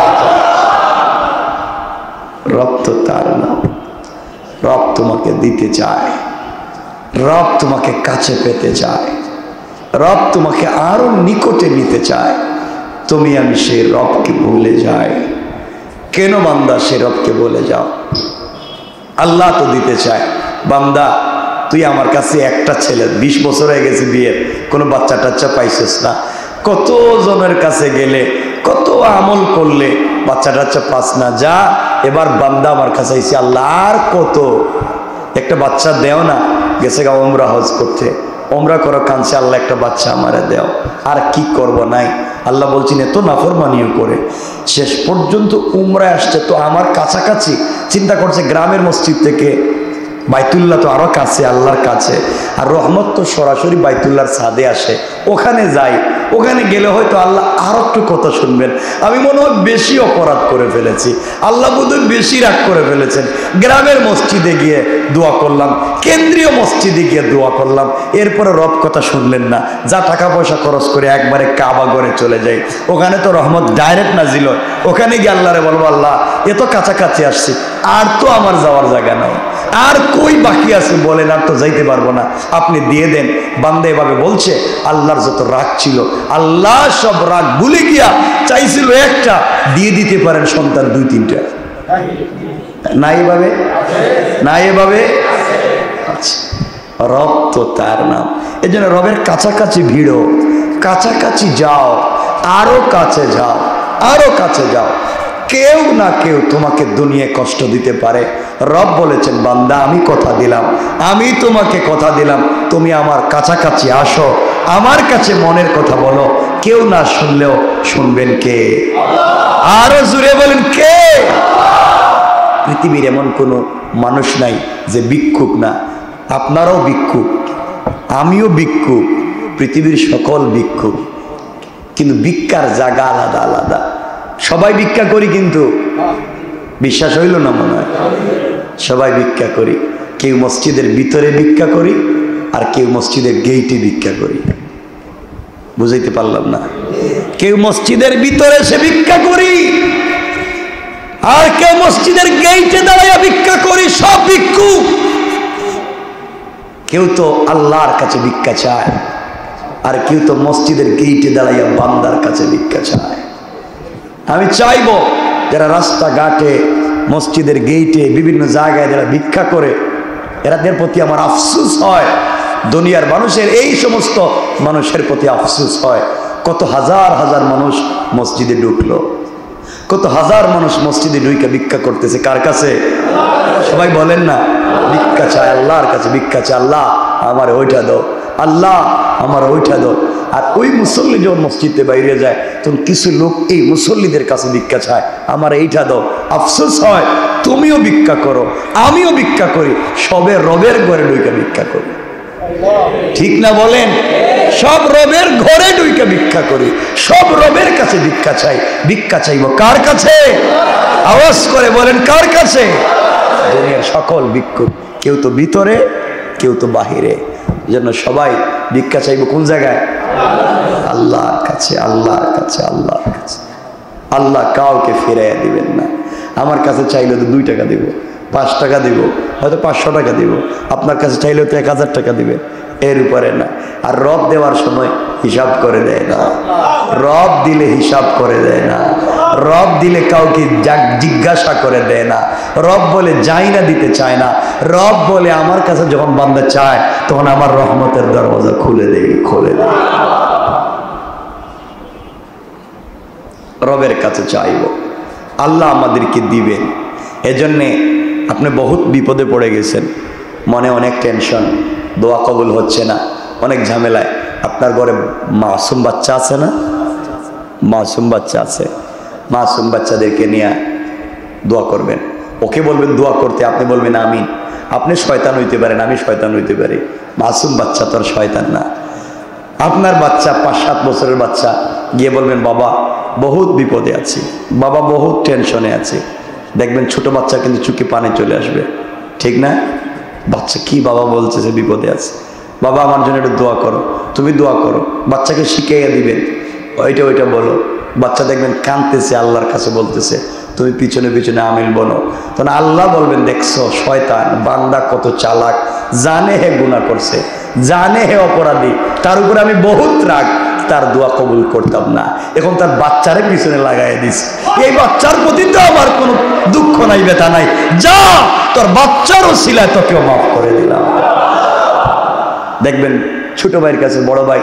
রব তো তার নাম, রব তোমাকে দিতে চায়, রব তোমাকে কাছে পেতে চায়, রব তোমাকে আরো নিকটে নিতে চায়। তুমি আমি সেই রবকে ভুলে যাই কেন? বান্দা সে রবকে বলে যাও, আল্লাহ তো দিতে চায়। বান্দা তুই আমার কাছে একটা ছেলে, 20 বছর হয়ে গেছে বিয়ের, কোনো বাচ্চা টাচ্চা পাইছিস না, কত জনের কাছে গেলে, কত আমল করলে, বাচ্চা টাচ্চা পাস না, যা এবার বান্দা আমার কাছে আইসি, আল্লাহ আর কত, একটা বাচ্চা দেও না। গেছে গা ওমরা হজ করতে, ওমরা করো, কাঁদছে, আল্লাহ একটা বাচ্চা আমারে দেও, আর কি করব নাই। আল্লাহ বলছেন এত নাফরমানিও করে, শেষ পর্যন্ত উমরায় আসছে তো আমার কাছাকাছি, চিন্তা করছে গ্রামের মসজিদ থেকে বাইতুল্লাহ তো আরো কাছে আল্লাহর কাছে, আর রহমত তো সরাসরি বাইতুল্লাহর ছাদে আসে, ওখানে যাই, ওখানে গেলে হয়তো আল্লাহ আরো একটু কথা শুনবেন। আমি মনে হয় বেশি অপরাধ করে ফেলেছি, আল্লাহ বোধহয় বেশি রাগ করে ফেলেছেন। গ্রামের মসজিদে গিয়ে দোয়া করলাম, কেন্দ্রীয় মসজিদে গিয়ে দোয়া করলাম, এরপরে রব কথা শুনলেন না, যা টাকা পয়সা খরচ করে একবারে কাবা ঘরে চলে যাই, ওখানে তো রহমত ডাইরেক্ট নাজিল হয়, ওখানে গিয়ে আল্লাহরে বলবো আল্লাহ এত কাছাকাছি আসছি, আর তো আমার যাওয়ার জায়গা নাই, আর কই বাকি আছে বলেন, আর তো যাইতে পারবো না, আপনি দিয়ে দেন। বান্দা এভাবে বলছে, আল্লাহর যত রাগ ছিল, আল্লাহ সব রাগ ভুলে গিয়া চাইছিল একটা, দিয়ে দিতে পারেন সন্তান 2-3টা, না এভাবে, না এভাবে। আচ্ছা, রব তো তার নাম, এই জন্য রবের কাছাকাছি ভিড়ো, কাছাকাছি যাও, আরো কাছে যাও, আরো কাছে যাও। কেউ না কেউ তোমাকে দুনিয়ায় কষ্ট দিতে পারে, রব বলেছেন, বান্দা আমি কথা দিলাম, আমি তোমাকে কথা দিলাম, তুমি আমার কাছাকাছি আসো, আমার কাছে মনের কথা বলো, কেউ না শুনলেও শুনবেন কে? আরো জোরে বলেন কে? পৃথিবীর এমন কোনো মানুষ নাই যে ভিক্ষুক না। আপনারাও ভিক্ষুক, আমিও ভিক্ষুক, পৃথিবীর সকল ভিক্ষুক, কিন্তু ভিক্ষার জায়গা আলাদা আলাদা। সবাই ভিক্ষা করি, কিন্তু বিশ্বাস হইল না মনে হয়? সবাই ভিক্ষা করি, কেউ মসজিদের ভিতরে ভিক্ষা করি, আর কেউ মসজিদের গেইটে ভিক্ষা করি। বুঝাইতে পারলাম না? কেউ মসজিদের ভিতরে সে ভিক্ষা করি, আর কেউ মসজিদের গেইটে দাঁড়াইয়া ভিক্ষা করি। সব ভিক্ষুক। কেউ তো আল্লাহর কাছে ভিক্ষা চায়, আর কেউ তো মসজিদের গেইটে দাঁড়াইয়া বান্দার কাছে ভিক্ষা চায়। আমি চাইবো যারা রাস্তাঘাটে, মসজিদের গেইটে, বিভিন্ন জায়গায় যারা ভিক্ষা করে, এরাদের প্রতি আমার আফসোস হয়। দুনিয়ার মানুষের, এই সমস্ত মানুষের প্রতি আফসোস হয়। কত হাজার হাজার মানুষ মসজিদে ঢুকলো, কত হাজার মানুষ মসজিদে ঢুকে ভিক্ষা করতেছে। কার কাছে? সবাই বলেন না, ভিক্ষা চায় আল্লাহর কাছে, ভিক্ষা চায়, আল্লাহ আমার ওইটা দাও, আল্লাহ আমার ওইটা দাও। আর ওই মুসল্লি যখন মসজিদে বাইরে যায়, তখন কিছু লোক এই মুসল্লিদের কাছে ভিক্ষা চায়, আমার এইটা দাও। আফসোস হয়, তুমিও ভিক্ষা করো, আমিও ভিক্ষা করি, সবে রবের ঘরে ঢুকে ভিক্ষা করি। ঠিক না বলেন? সব রবের ঘরে ঢুকে ভিক্ষা করি, সব রবের কাছে ভিক্ষা চাই। ভিক্ষা চাইব কার কাছে? আওয়াজ করে বলেন, কার কাছে? দুনিয়ার সকল ভিক্ষুক, কেউ তো ভিতরে, কেউ তো বাহিরে। জন্য সবাই ভিক্ষা চাইব কোন জায়গায়? আল্লাহর কাছে, আল্লাহর কাছে, আল্লাহর কাছে। আল্লাহ কাউকে ফিরাইয়া দিবেন না। আমার কাছে চাইলে তো 2 টাকা দিব, 5 টাকা দিব, হয়তো 500 টাকা দিব। আপনার কাছে চাইলেও তো 1000 টাকা দিবে, এর উপরে না। আর রব দেওয়ার সময় হিসাব করে দেয় না। রব দিলে হিসাব করে দেয় না। রব দিলে কাউকে জিজ্ঞাসা করে দেয় না। রব বলে যাই না দিতে চায় না। রব বলে আমার কাছে যখন বান্দা চায়, তখন আমার রহমতের দরওয়াজা খুলে দেয়, খুলে দেয়। রবের কাছে চাইব, আল্লাহ আমাদেরকে দিবেন। এজন্যে আপনি বহুত বিপদে পড়ে গেছেন, মনে অনেক টেনশন, দোয়া কবুল হচ্ছে না, অনেক ঝামেলায়। আপনার ঘরে মাসুম বাচ্চা আছে না? মাসুম বাচ্চা আছে, মাসুম বাচ্চাদেরকে নিয়ে দোয়া করবেন। ওকে বলবেন দোয়া করতে, আপনি বলবেন আমিন। আপনি শয়তান হইতে পারেন, আমি শয়তান হইতে পারি, মাসুম বাচ্চা তো আর শয়তান না। আপনার বাচ্চা 5-7 বছরের বাচ্চা, গিয়ে বলবেন বাবা বহুত বিপদে আছি, বাবা বহুত টেনশনে আছে। দেখবেন ছোট বাচ্চা কিন্তু চোখে পানি চলে আসবে, ঠিক না? বাচ্চা কি বাবা বলছে যে বিপদে আছে, বাবা আমার জন্য একটু দোয়া করো। তুমি দোয়া করো, বাচ্চাকে শিখাইয়া দিবেন, ওইটা ওইটা বলো। বাচ্চা দেখবেন কাঁদতেছে, আল্লাহর কাছে বলতেছে, তুমি পিছনে পিছনে আমিন বলো। তখন আল্লাহ বলবেন দেখছো শয়তান বান্দা কত চালাক, জানে হে গুনাহ করছে, জানে হে অপরাধী, তার উপরে আমি বহুত রাগ, তার দোয়া কবুল করতাম না, এখন তার বাচ্চারে পিছনে লাগাই দিস। এই বাচ্চার প্রতি তো আমার কোনো দুঃখ নাই, ব্যথা নাই, যা তোর বাচ্চার ওসিলায় তোকেও মাফ করে দিলাম। দেখবেন ছোট ভাইয়ের কাছে বড় ভাই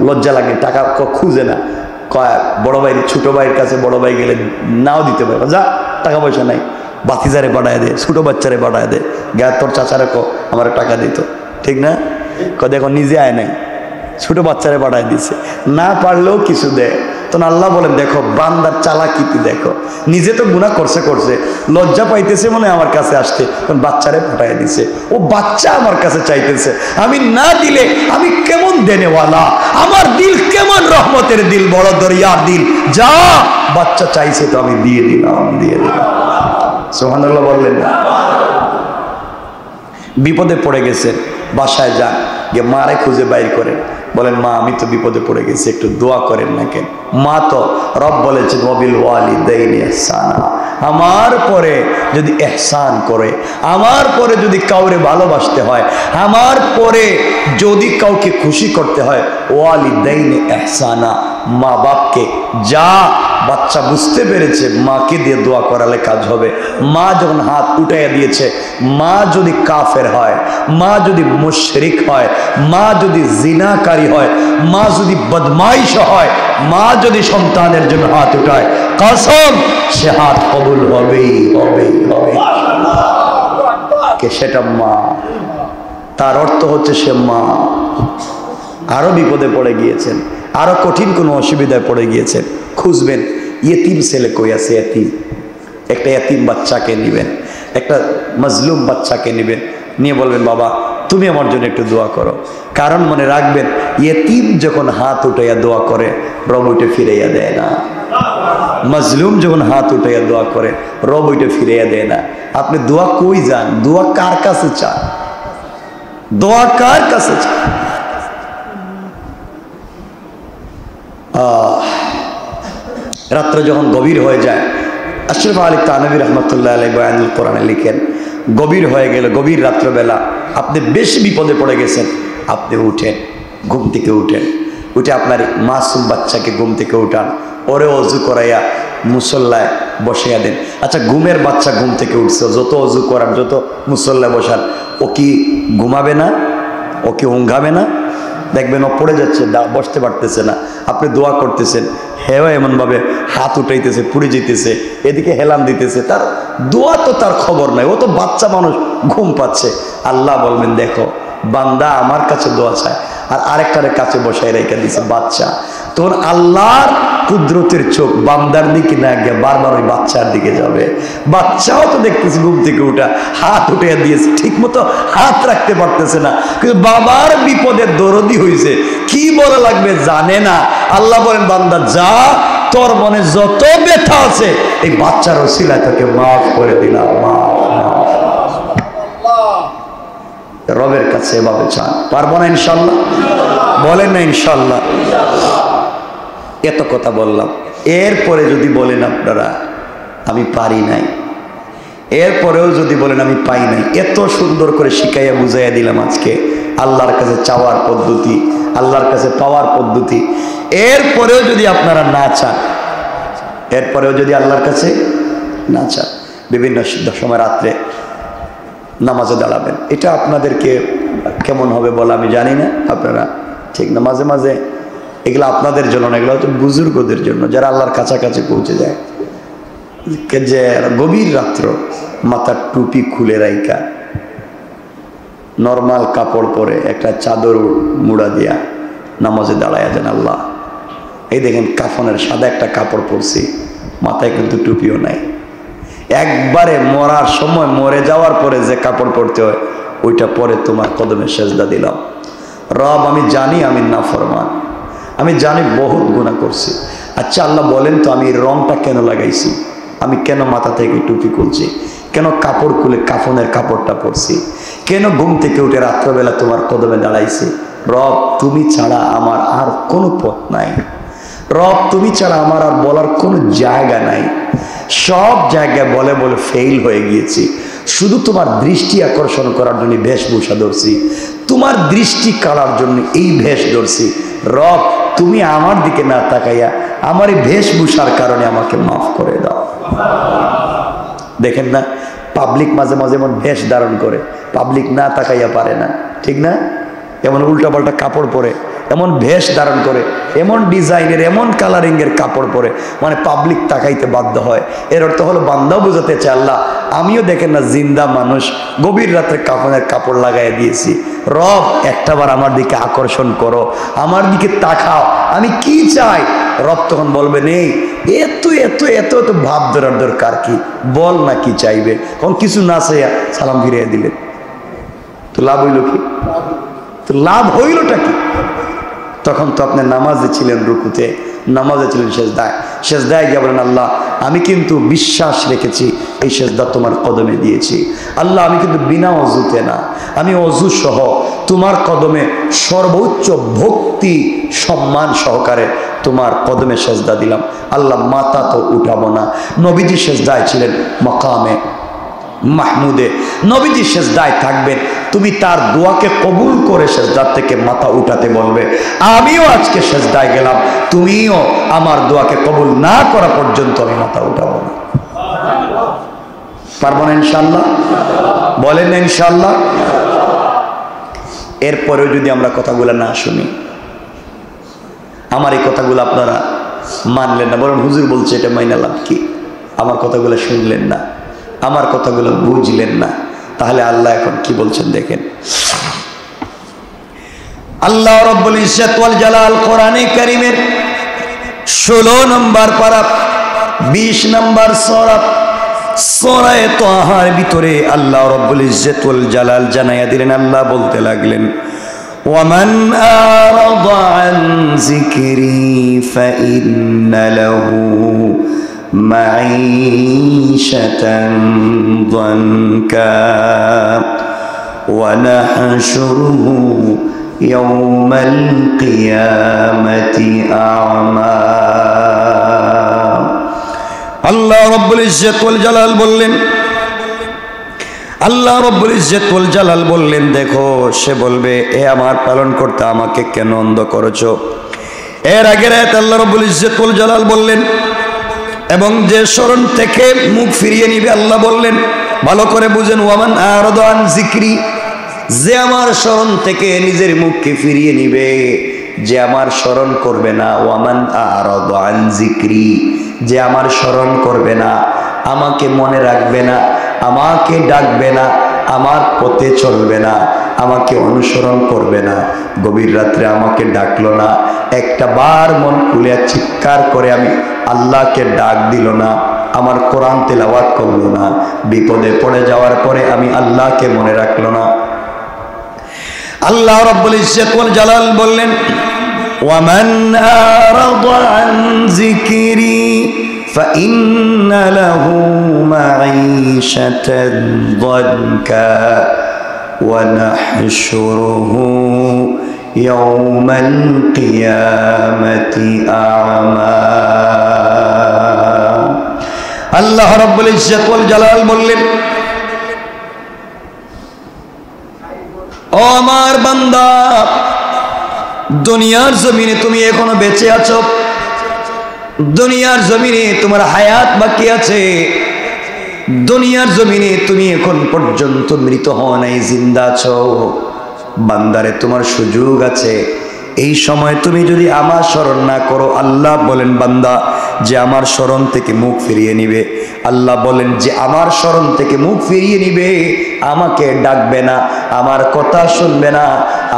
লজ্জা লাগে, টাকা খুঁজে না, বড় ভাই ছোট ভাইয়ের কাছে বড় ভাই গেলে নাও দিতে পারে, যা টাকা পয়সা নাই, বাতিজারে পাঠায় দে, ছোট বাচ্চারে পাঠায় দে, গা তোর চাচারে আমার টাকা দিত, ঠিক না? দেখো নিজে আয় নাই, ছোট বাচ্চারে পাঠায় দিছে, না পারলেও কিছু দেয়। তখন আল্লাহ বলেন দেখো বান্দার চালাকিতি দেখো, নিজে তো গুনাহ করছে, লজ্জা পাইতেছে মনে আমার কাছে আসতে, তখন বাচ্চারে পাঠায় দিছে। ও বাচ্চা আমার কাছে চাইতেছে, আমি না দিলে আমি কেমন দেনেওয়ালা, আমার দিল কেমন রহমতের দিল, বড় দরিয়ার দিল, যা বাচ্চা চাইছে তো আমি দিয়ে দিলাম, দিয়ে দিলাম। সুবহানাল্লাহ বললেন না? বিপদে পড়ে গেছে, বাসায় যান, গিয়ে মারে খুঁজে বাইর করেন, বলেন মা আমি তো বিপদে পড়ে গেছি, একটু দোয়া করেন না কেন? মা তো রব বলেছেন ওয়াবিল ওয়ালিদাইনি ইহসানা, আমার পরে যদি ইহসান করে, আমার পরে যদি কাউরে ভালোবাসতে হয়, আমার পরে যদি কাউকে খুশি করতে হয়, ওয়ালিদাইনি ইহসানা, মা বাপকে, যা বাচ্চা বুঝতে পেরেছে মাকে দিয়ে দোয়া করালে কাজ হবে। মা যখন হাত উঠাইয়া দিয়েছে, মা যদি কাফের হয়, মা যদি মুশরিক হয়, মা যদি জিনাকারী হয়, মা যদি বদমাইশ হয়, মা যদি সন্তানের জন্য হাত উঠায়, কসম সে হাত কবুল হবেই হবে হবে। কে সেটা মা, তার অর্থ হচ্ছে সে মা। আরো বিপদে পড়ে গিয়েছেন, আরো কঠিন কোনো অসুবিধায় পড়ে গিয়েছেন, খুঁজবেন ইয়েতিম ছেলে কই আছে। এতিম, একটা এতিম বাচ্চাকে নেবেন, একটা মজলুম বাচ্চাকে নেবেন, নিয়ে বলবেন বাবা তুমি আমার জন্য একটু দোয়া করো। কারণ মনে রাখবেন ইয়েতিম যখন হাত উঠাইয়া দোয়া করে রব ওইটা ফিরাইয়া দেয় না। মজলুম যখন হাত উঠাইয়া দোয়া করে রব ওইটা ফিরাইয়া দেয় না। আপনি দোয়া কই যান? দোয়া কার কাছে চান? দোয়া কার কাছে চান? রাত্রে যখন গভীর হয়ে যায়, আশরাফ আলী থানভী রহমতুল্লাহ আলাইহি বয়ানুল কোরআনে লিখেন, গভীর হয়ে গেল, গভীর রাত্রবেলা আপনি বেশি বিপদে পড়ে গেছেন, আপনি উঠেন, ঘুম থেকে উঠেন, উঠে আপনার মাসুম বাচ্চাকে ঘুম থেকে উঠান, ওরে অজু করাইয়া মুসল্লায় বসাইয়া দেন। আচ্ছা ঘুমের বাচ্চা ঘুম থেকে উঠছে, যত অজু করান, যত মুসল্লায় বসান, ও কি ঘুমাবে না? ও কি ઊঙ্ঘাবে না? দেখবেন ও পড়ে যাচ্ছে, বসতে পারতেছে না, আপনি দোয়া করতেছেন, হেও এমনভাবে হাত উঠাইতেছে, পুড়ে যেতেছে, এদিকে হেলান দিতেছে, তার দোয়া তো তার খবর নাই, ও তো বাচ্চা মানুষ, ঘুম পাচ্ছে। আল্লাহ বলবেন দেখো বান্দা আমার কাছে দোয়া চায়, আর আরেকটারে কাছে বসায় রেখে দিছে বাচ্চা। তখন আল্লাহর কুদরতের চোখ বান্দার দিকে না গিয়ে বারবার ওই বাচ্চার দিকে যাবে। বাচ্চাও তো দেখতেছে ঘুম থেকে উঠা, হাত উঠে দিয়েছে, ঠিক মতো হাত রাখতে পারতেছে না, কিন্তু বাবার বিপদের দরদি হয়েছে, কি বলা লাগবে জানে না। আল্লাহ বলেন বান্দা যা, তোর মনে যত ব্যথা আছে এই বাচ্চার ওসিলায় তোকে মাফ করে দিলাম, মাফ। রবের কাছে এভাবে চান, পারবো না ইনশাল্লাহ? বলেন না ইনশাল্লাহ? এত কথা বললাম, এরপরে যদি বলেন আপনারা আমি পারি নাই, এরপরেও যদি বলেন আমি পাই নাই, এত সুন্দর করে শিখাইয়া বুঝাইয়া দিলাম আজকে আল্লাহর কাছে চাওয়ার পদ্ধতি, আল্লাহর কাছে পাওয়ার পদ্ধতি, এরপরেও যদি আপনারা না চান, এরপরেও যদি আল্লাহর কাছে না চান, বিভিন্ন সময় রাত্রে নামাজে দাঁড়াবেন। এটা আপনাদেরকে কেমন হবে বলে আমি জানি না, আপনারা ঠিক না, মাঝে মাঝে এগুলো আপনাদের জন্য না, এগুলো হচ্ছে বুজুর্গদের জন্য যারা আল্লাহর কাছাকাছি পৌঁছে যায়, যে গভীর রাত্র মাথার টুপি খুলে রাইকা নর্মাল কাপড় পরে একটা চাদর মুড়া দিয়া নামাজে দাঁড়ায় যান। আল্লাহ এই দেখেন কাফনের সাদা একটা কাপড় পরছি, মাথায় কিন্তু টুপিও নাই, একবারে মরার সময় মরে যাওয়ার পরে যে কাপড় পরতে হয় ওইটা পরে তোমার কদমে সেজদা দিলাম। রব আমি জানি আমি নাফরমান, আমি জানি বহুত গুনাহ করছি, আচ্ছা আল্লাহ বলেন তো আমি রংটা কেন লাগাইছি, আমি কেন মাথা থেকে টুপি খুলছি, কেন কাপড় খুলে কাফনের কাপড়টা পরছি, কেন ঘুম থেকে উঠে রাত্রবেলা তোমার কদমে দাঁড়াইছি। রব তুমি ছাড়া আমার আর কোনো পথ নাই, রব তুমি ছাড়া আমার আর বলার কোনো জায়গা নাই, সব জায়গায় বলে বলে ফেল হয়ে গিয়েছি, শুধু তোমার দৃষ্টি আকর্ষণ করার জন্য বেশভূষা ধরছি, তোমার দৃষ্টি কাড়ার জন্য এই ভেষ ধরছি। রব তুমি আমার দিকে না তাকাইয়া আমার এই বেশভূষার কারণে আমাকে মাফ করে দাও। দেখেন না পাবলিক মাঝে মাঝে এমন ভেষ ধারণ করে, পাবলিক না তাকাইয়া পারে না, ঠিক না? এমন উল্টাপাল্টা কাপড় পরে, এমন ভেষ ধারণ করে, এমন ডিজাইনের এমন কালারিংয়ের কাপড় পরে, মানে পাবলিক তাকাইতে বাধ্য হয়। এর অর্থ হলো বান্দাও বুঝাতে চায় আল্লাহ আমিও দেখেন না জিন্দা মানুষ, গভীর রাত্রে কাফনের কাপড় লাগাই দিয়েছি, রব একটাবার আমার দিকে আকর্ষণ করো, আমার দিকে তাকাও, আমি কি চাই। রব তখন বলবেন এই এত এত এত এত ভাব ধরার দরকার কি, বল না কি চাইবে। তখন কিছু না চাইয়া সালাম ফিরিয়ে দিলেন, তো লাভ হইল কি? তো লাভ হইলটা কি? তখন তো আপনি নামাজে ছিলেন, রুকুতে, নামাজে ছিলেন সেজদায়, সেজদায় গিয়ে বলেন আল্লাহ আমি কিন্তু বিশ্বাস রেখেছি এই সেজদা তোমার কদমে দিয়েছি, আল্লাহ আমি কিন্তু বিনা অজুতে না, আমি অজু সহ তোমার কদমে সর্বোচ্চ ভক্তি সম্মান সহকারে তোমার কদমে সেজদা দিলাম। আল্লাহ মাথা তো উঠাবো না। নবীজি সেজদায় ছিলেন মাকামে মাহমুদে, নবীজি সেজদায় থাকবেন, তুমি তার দোয়াকে কবুল করে সেজদার থেকে মাথা উঠাতে বলবে। আমিও আজকে সেজদায় গেলাম, তুমিও আমার দোয়াকে কবুল না করা পর্যন্ত আমি মাথা উঠাবো না। পারবো না ইনশাল্লাহ? বলেন না ইনশাল্লাহ? এরপরেও যদি আমরা কথাগুলো না শুনি, আমার এই কথাগুলো আপনারা মানলেন না, বলেন হুজুর বলছে এটা মাইনা লাভ কি, আমার কথাগুলো শুনলেন না, আমার কথাগুলো বুঝলেন না, তাহলে আল্লাহ এখন কি বলছেন দেখেন। আল্লাহ রাব্বুল ইজ্জত ওয়াল জালাল কোরআনে কারীমের 16 নম্বর পারা 20 নম্বর সূরা তাহার ভিতরে আল্লাহ রাব্বুল ইজ্জত ওয়াল জালাল জানায়া দিলেন, আল্লাহ বলতে লাগলেন, ওয়ামান আরাদা আন যিকরি ফাইন্না লাহু মাঈশাতান দানকা ওয়া নাহশুরুহু ইয়াওমাল কিয়ামাতি আ'মা। আল্লাহ রাব্বুল ইজ্জত ওয়াল জালাল বললেন, আল্লাহ রাব্বুল ইজ্জত ওয়াল জালাল বললেন, দেখো সে বলবে, এ আমার পালন করতে আমাকে কেন অন্ধ করেছো। এর আগের আয়াতে আল্লাহ রাব্বুল ইজ্জত ওয়াল জালাল বললেন, এবং যে স্মরণ থেকে মুখ ফিরিয়ে নিবে, আল্লাহ বললেন ভালো করে বুঝেন, ওয়ামান আরাদা আন যিকরি, যে আমার স্মরণ থেকে নিজের মুখকে ফিরিয়ে নিবে, যে আমার স্মরণ করবে না, ওয়ামান আরাদা আন যিকরি, যে আমার স্মরণ করবে না, আমাকে মনে রাখবে না, আমাকে ডাকবে না, আমার পথে চলবে না, আমাকে অনুসরণ করবে না, গভীর রাত্রে আমাকে ডাকলো না, একটা বার মন খুলে চিৎকার করে আমি আল্লাহকে ডাক দিল না, আমার কোরআন তেলাওয়াত করলো না, বিপদে পড়ে যাওয়ার পরে আমি আল্লাহকে মনে রাখলো না। আল্লাহ রাব্বুল ইজ্জত ওয়াল জালাল বললেন, ওয়ামান আরাদা আন যিকরি ফাইন্না লাহু মাঈশাতান দানকা ওয়া নাহশুরুহু ইয়াওমাল কিয়ামাতি আ'মা। আল্লাহ রাব্বুল ইজ্জত ওয়াল জালাল বললেন, ও আমার বান্দা, দুনিয়ার জমিনে তুমি এখনো বেঁচে আছো, দুনিয়ার জমিনে তোমার হায়াত বাকি আছে, দুনিয়ার জমিনে তুমি এখন পর্যন্ত মৃত হও নাই, জিন্দা আছো। বান্দারে তোমার সুযোগ আছে, এই সময় তুমি যদি আমার স্মরণ না করো, আল্লাহ বলেন বান্দা যে আমার স্মরণ থেকে মুখ ফিরিয়ে নিবে, আল্লাহ বলেন যে আমার স্মরণ থেকে মুখ ফিরিয়ে নিবে, আমাকে ডাকবে না, আমার কথা শুনবে না,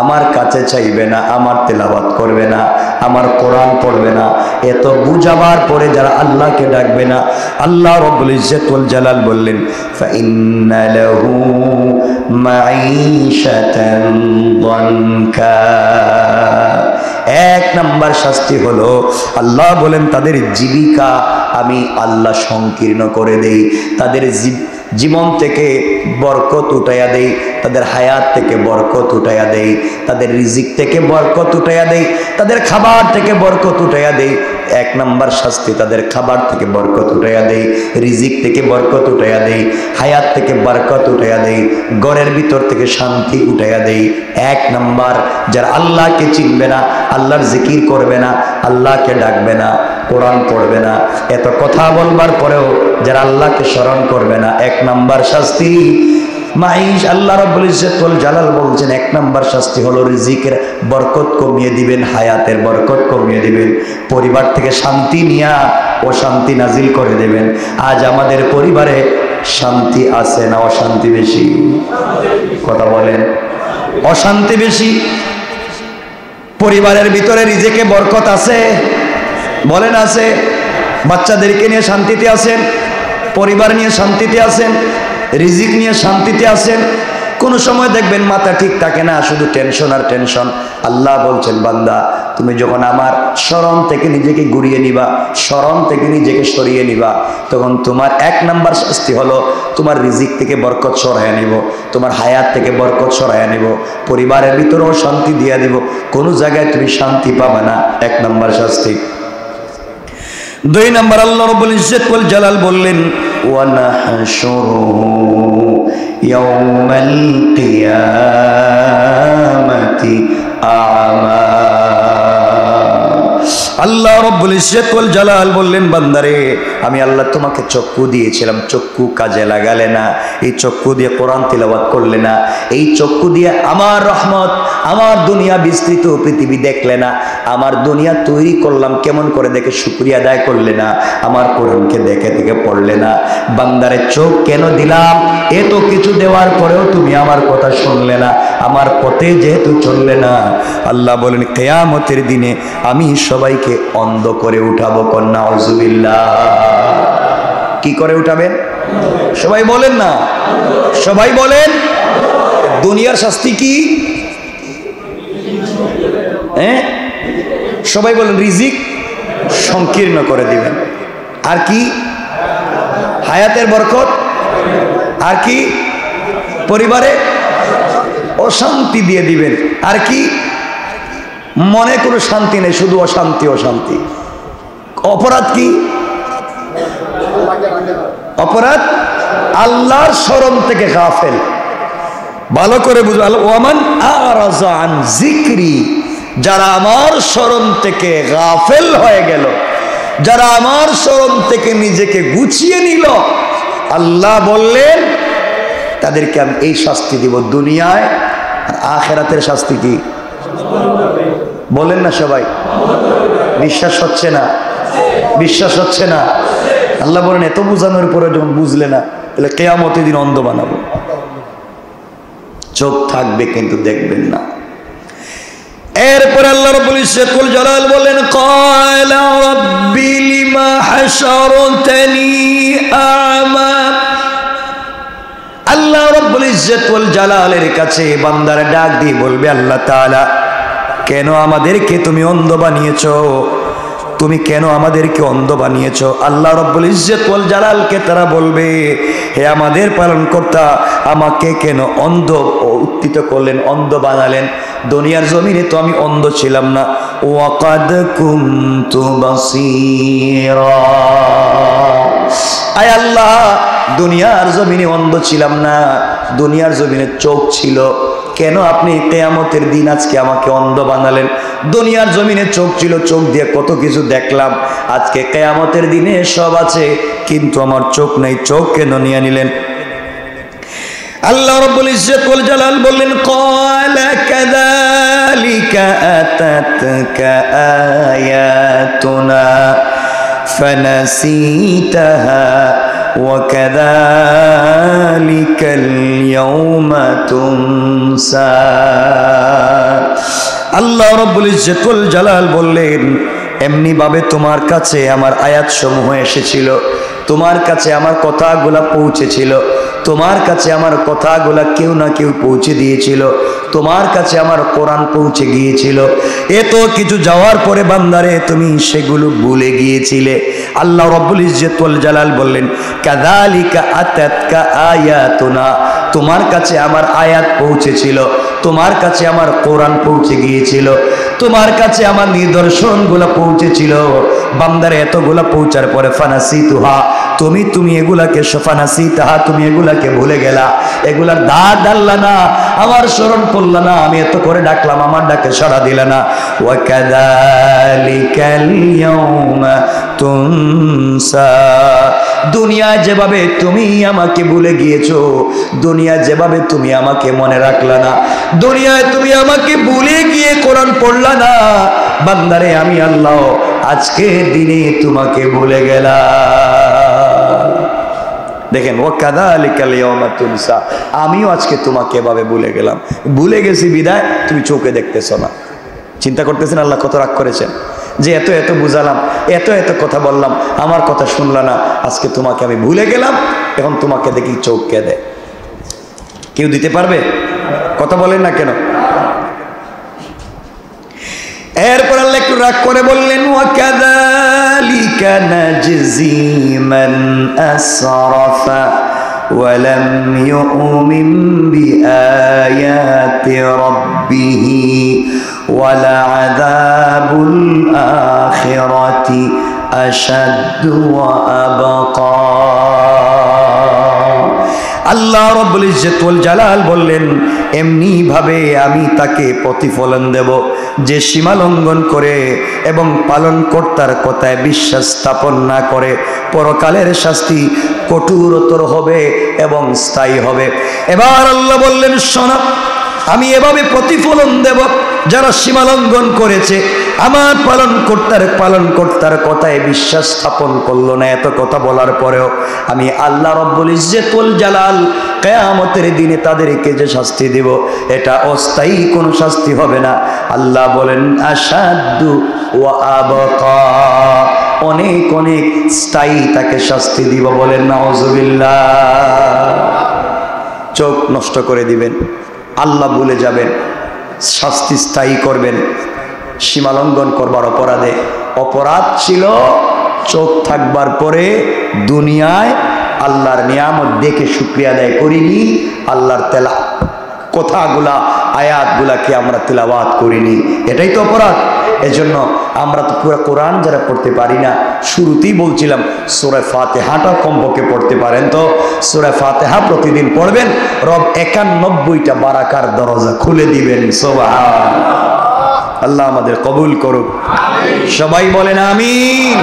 আমার কাছে চাইবে না, আমার তেলাওয়াত করবে না, আমার কোরআন পড়বে না, এত বুঝাবার পরে যারা আল্লাহকে ডাকবে না, আল্লাহ রাব্বুল ইজ্জত ওয়াল জালাল বললেন, ফাইন্না লাহু মাঈশাতান দানকা। এক নাম্বার শাস্তি হলো, আল্লাহ বলেন তাদের জীবিকা আমি আল্লাহ সংকীর্ণ করে দেই, তাদের জীবন থেকে বরকত উঠাইয়া দেই, তাদের হায়াত থেকে বরকত উঠাইয়া দেই, তাদের রিজিক থেকে বরকত উঠাইয়া দেই, তাদের খাবার থেকে বরকত উঠাইয়া দেই। এক নাম্বার শাস্তি, তাদের খাবার থেকে বরকত উঠাইয়া দেই, রিজিক থেকে বরকত উঠাইয়া দেই, হায়াত থেকে বরকত উঠাইয়া দেই, ঘরের ভিতর থেকে শান্তি উঠাইয়া দেই। এক নাম্বার, যারা আল্লাহকে চিনবে না, আল্লাহর জিকির করবে না, আল্লাহকে ডাকবে না, কোরআন পড়বে না, এত কথা বলবার পরেও যারা আল্লাহকে স্মরণ করবে না, এক নাম্বার শাস্তি মাইশ। আল্লাহ রাব্বুল ইজ্জত ওয়াল জালাল বলছেন, এক নাম্বার শাস্তি হলো রিজিকের বরকত কমিয়ে দিবেন, হায়াতের বরকত কমিয়ে দিবেন, পরিবার থেকে শান্তি নিয়া অশান্তি নাজিল করে দেবেন। আজ আমাদের পরিবারে শান্তি আছে না অশান্তি বেশি? কথা বলেন, অশান্তি বেশি। পরিবারের ভিতরে রিজিকে বরকত আছে? বলেন আছে? বাচ্চাদেরকে নিয়ে শান্তিতে আছেন, পরিবার নিয়ে শান্তিতে আছেন, রিজিক নিয়ে শান্তিতে আছেন। কোনো সময় দেখবেন মাথা ঠিক থাকে না, শুধু টেনশন আর টেনশন। আল্লাহ বলছেন, বান্দা তুমি যখন আমার স্মরণ থেকে নিজেকে ঘুরিয়ে নিবা, স্মরণ থেকে নিজেকে সরিয়ে নিবা, তখন তোমার এক নাম্বার শাস্তি হলো তোমার রিজিক থেকে বরকত সরাইয়া নিব, তোমার হায়াত থেকে বরকত সরাইয়া নিব, পরিবারের ভিতরেও শান্তি দিয়ে দিব, কোনো জায়গায় তুমি শান্তি পাবে না। এক নাম্বার শাস্তি। দুই নাম্বার, আল্লাহ রাব্বুল ইজ্জত ওয়াল জালাল বললেন, ওয়া নাহশুরুহু ইয়াওমাল কিয়ামাতি আ'মা। আল্লাহ রব্বুল ইজ্জত ওয়াল জালাল বললেন, বান্দারে আমি আল্লাহ তোমাকে চক্ষু দিয়েছিলাম, চক্ষু কাজে লাগালে না, এই চক্ষু দিয়ে কোরআন তিলাওয়াত করলে না, এই চক্ষু দিয়ে আমার রহমত, আমার দুনিয়া বিস্তৃত পৃথিবী দেখলে না, আমার দুনিয়া তৈরি করলাম কেমন করে দেখে শুকরিয়া আদায় করলে না, আমার কোরআনকে দেখে দেখে পড়লে না। বান্দারে চোখ কেন দিলাম? এত কিছু দেওয়ার পরেও তুমি আমার কথা শুনলে না, আমার পথে যেহেতু চললে না, আল্লাহ বলেন কিয়ামতের দিনে আমি সবাইকে অন্ধ করে উঠাবো। কন্যা আউযুবিল্লাহ। কি করে উঠাবেন? সবাই বলেন না, সবাই বলেন। দুনিয়ার শাস্তি কি? সবাই বলেন রিজিক সংকীর্ণ করে দিবেন। আর কি? হায়াতের বরকত। আর কি? পরিবারে অশান্তি দিয়ে দিবেন। আর কি? মনে কোনো শান্তি নেই, শুধু অশান্তি অশান্তি। অপরাধ কি? অপরাধ আল্লাহর স্মরণ থেকে গাফেল। ভালো করে বুঝবেন, ওয়ামান আরাযা আন যিকরি, যারা আমার স্মরণ থেকে গাফেল হয়ে গেল, যারা আমার স্মরণ থেকে নিজেকে গুছিয়ে নিল, আল্লাহ বললেন তাদেরকে আমি এই শাস্তি দিব দুনিয়ায়। আর আখিরাতের শাস্তি কি? বলেন না সবাই। বিশ্বাস হচ্ছে না? বিশ্বাস হচ্ছে না? আল্লাহ বলেন এত বুঝানোর পরে যখন বুঝলে না, তাহলে কিয়ামতের দিন অন্ধ বানাবো। চোখ থাকবে কিন্তু দেখবেন না। এরপর আল্লাহ রাব্বুল ইজ্জত ওয়াল জালাল বলেন, ক্বালা রাব্বি লিমা হাশারতানি আ'মা। আল্লাহ রাব্বুল ইজ্জত ওয়াল জালালের কাছে বান্দার ডাক দিয়ে বলবে, আল্লাহ তাআলা কেন আমাদেরকে তুমি অন্ধ বানিয়েছো? তুমি কেন আমাদেরকে অন্ধ বানিয়েছো? আল্লাহ রাব্বুল ইজ্জত ওয়াল জালালকে তারা বলবে, হে আমাদের পালনকর্তা, আমাকে কেন অন্ধ উত্থিত করলেন, অন্ধ বানালেন? দুনিয়ার জমিনে তো আমি অন্ধ ছিলাম না। ওয়াকাদ কুনতু বাসীরা। আয় আল্লাহ, দুনিয়ার জমিনে অন্ধ ছিলাম না, দুনিয়ার জমিনে চোখ ছিল, কেন আপনি কিয়ামতের দিন আজকে আমাকে অন্ধ বানালেন? দুনিয়ার জমিনে চোখ ছিল, চোখ দিয়ে কত কিছু দেখলাম, আজকে কিয়ামতের দিনে সব আছে কিন্তু আমার চোখ নেই, চোখ কেন নিয়ে নিলেন? আল্লাহ রাব্বুল ইজ্জত ওয়াল জালাল বললেন, ক্বালা কাযালিকা আতাতকা আয়াতুনা ফানাসিতাহা ওয়া কাযালিকাল ইয়াওমা তুনসা। আল্লাহ রাব্বুল ইজ্জত ওয়াল জালাল বললেন, এমনি ভাবে তোমার কাছে আমার আয়াত সমূহ এসেছিল, তোমার কাছে আমার কথাগুলা পৌঁছেছিল, তোমার কাছে আমার কথাগুলা কেউ না কেউ পৌঁছে দিয়েছিল, তোমার কাছে আমার কোরআন পৌঁছে গিয়েছিল। এত কিছু যাওয়ার পরে বান্দারে তুমি সেগুলো ভুলে গিয়েছিলে। আল্লাহ রাব্বুল ইজ্জত ওয়াল জালাল বললেন, কাযালিকা আতাতকা আয়াতুনা, তোমার কাছে আমার আয়াত পৌঁছেছিল, তোমার কাছে আমার কোরআন পৌঁছে গিয়েছিল, তোমার কাছে আমার নিদর্শনগুলো পৌঁছেছিল। বান্দারে এতগুলা পৌঁছার পরে ফানাসিতুহা, তুমি এগুলাকে ফানাসিতাহা, তুমি এগুলাকে ভুলে গেলা, এগুলার দাঁত ডাললা না, আমার স্মরণ করলা না, আমি এত করে ডাকলাম, আমার ডাকে সাড়া দিলা না। ওয়া কাযালিকাল ইয়াওমা তুনসা, দুনিয়া যেভাবে তুমি আমাকে ভুলে গিয়েছো, দুনিয়া যেভাবে তুমি আমাকে মনে রাখলা না, দুনিয়ায় তুমি আমাকে ভুলে গিয়ে কোরআন পড়লা না, বান্দারে আমি আল্লাহ আজকের দিনে তোমাকে ভুলে গেলাম। দেখেন, ওয়া কাযালিকাল ইয়াওমা তুনসা, আমিও আজকে তোমাকে এভাবে ভুলে গেলাম, ভুলে গেছি বিদায় তুমি চোখে দেখতেছো না। চিন্তা করতেছেন আল্লাহ কত রাগ করেছেন যে এত এত বুঝালাম, এত এত কথা বললাম, আমার কথা শুনলা না, আজকে তোমাকে আমি ভুলে গেলাম, এখন তোমাকে দেখি চোখ কে দেয়? কেউ দিতে পারবে? কথা বলেন না কেন? এরপর আল্লাহ একটু রাগ করে বললেন, ওয়া কাযালিকা নাজজি মান আসরাফা ওয়া লাম ইউমিন বিআয়াতি রাব্বিহি ওয়া লা'যাবুল আখিরাতি আশাদ্দু ওয়া আবকা। আল্লাহ রাব্বুল ইজ্জত ওয়াল জালাল বললেন, এমনি ভাবে আমি তাকে প্রতিফলন দেব যে সীমা লঙ্ঘন করে এবং পালনকর্তার কথায় বিশ্বাস স্থাপন না করে। পরকালের শাস্তি কঠোরতর হবে এবং স্থায়ী হবে। এবার আল্লাহ বললেন, শোনো, আমি এভাবে প্রতিফলন দেব যারা সীমা লঙ্ঘন করেছে, আমার পালনকর্তার কথায় বিশ্বাস স্থাপন করলো না। এত কথা বলার পরেও আমি আল্লাহ রাব্বুল ইজ্জত ওয়াল জালাল কিয়ামতের দিনে তাদেরকে যে শাস্তি দেব, এটা অস্থায়ী কোনো শাস্তি হবে না। আল্লাহ বলেন, আশাদ্দু ওয়া আবকা, অনেক অনেক স্থায়ী তাকে শাস্তি দিব। বলেন নাউজুবিল্লাহ। চোখ নষ্ট করে দিবেন, আল্লাহ ভুলে যাবেন, শাস্তি স্থায়ী করবেন। সীমালঙ্ঘন করবার অপরাধে, অপরাধ ছিল চোখ থাকবার পরে দুনিয়ায় আল্লাহর নিয়ামত দেখে শুকরিয়া আদায় করিনি, আল্লাহর কথাগুলা আয়াতগুলাকে আমরা তিলাওয়াত করিনি, এটাই তো অপরাধ। এজন্য আমরা তো পুরো কোরআন যারা পড়তে পারি না, শুরুতেই বলছিলাম সূরা ফাতিহাটা কমপক্ষে পড়তে পারেন তো সূরা ফাতিহা প্রতিদিন পড়বেন, রব 91টা বারাকার দরজা খুলে দিবেন। সুবহানাল্লাহ। আল্লাহ আমাদের কবুল করুক, সবাই বলেন আমিন।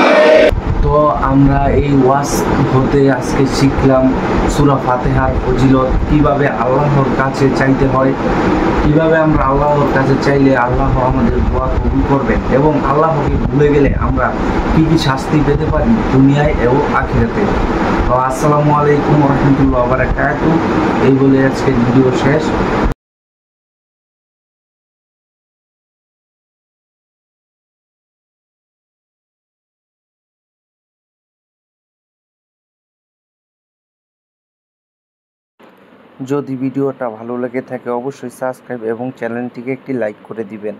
তো আমরা এই ওয়াজ হতে আজকে শিখলাম সূরা ফাতিহার ফজিলত, কিভাবে আল্লাহর কাছে চাইতে হয়, কিভাবে আমরা আল্লাহর কাছে চাইলে আল্লাহ আমাদের দোয়া কবুল করবেন, এবং আল্লাহকে ভুলে গেলে আমরা কি কি শাস্তি পেতে পারি দুনিয়ায় এবং আখিরাতে। তো আসসালামু আলাইকুম ওয়া রাহমাতুল্লাহি ওয়া বারাকাতুহু। এই বলে আজকের ভিডিও শেষ। যদি ভিডিওটা ভালো লেগে থাকে অবশ্যই সাবস্ক্রাইব এবং চ্যানেলটিকে একটি লাইক করে দিবেন।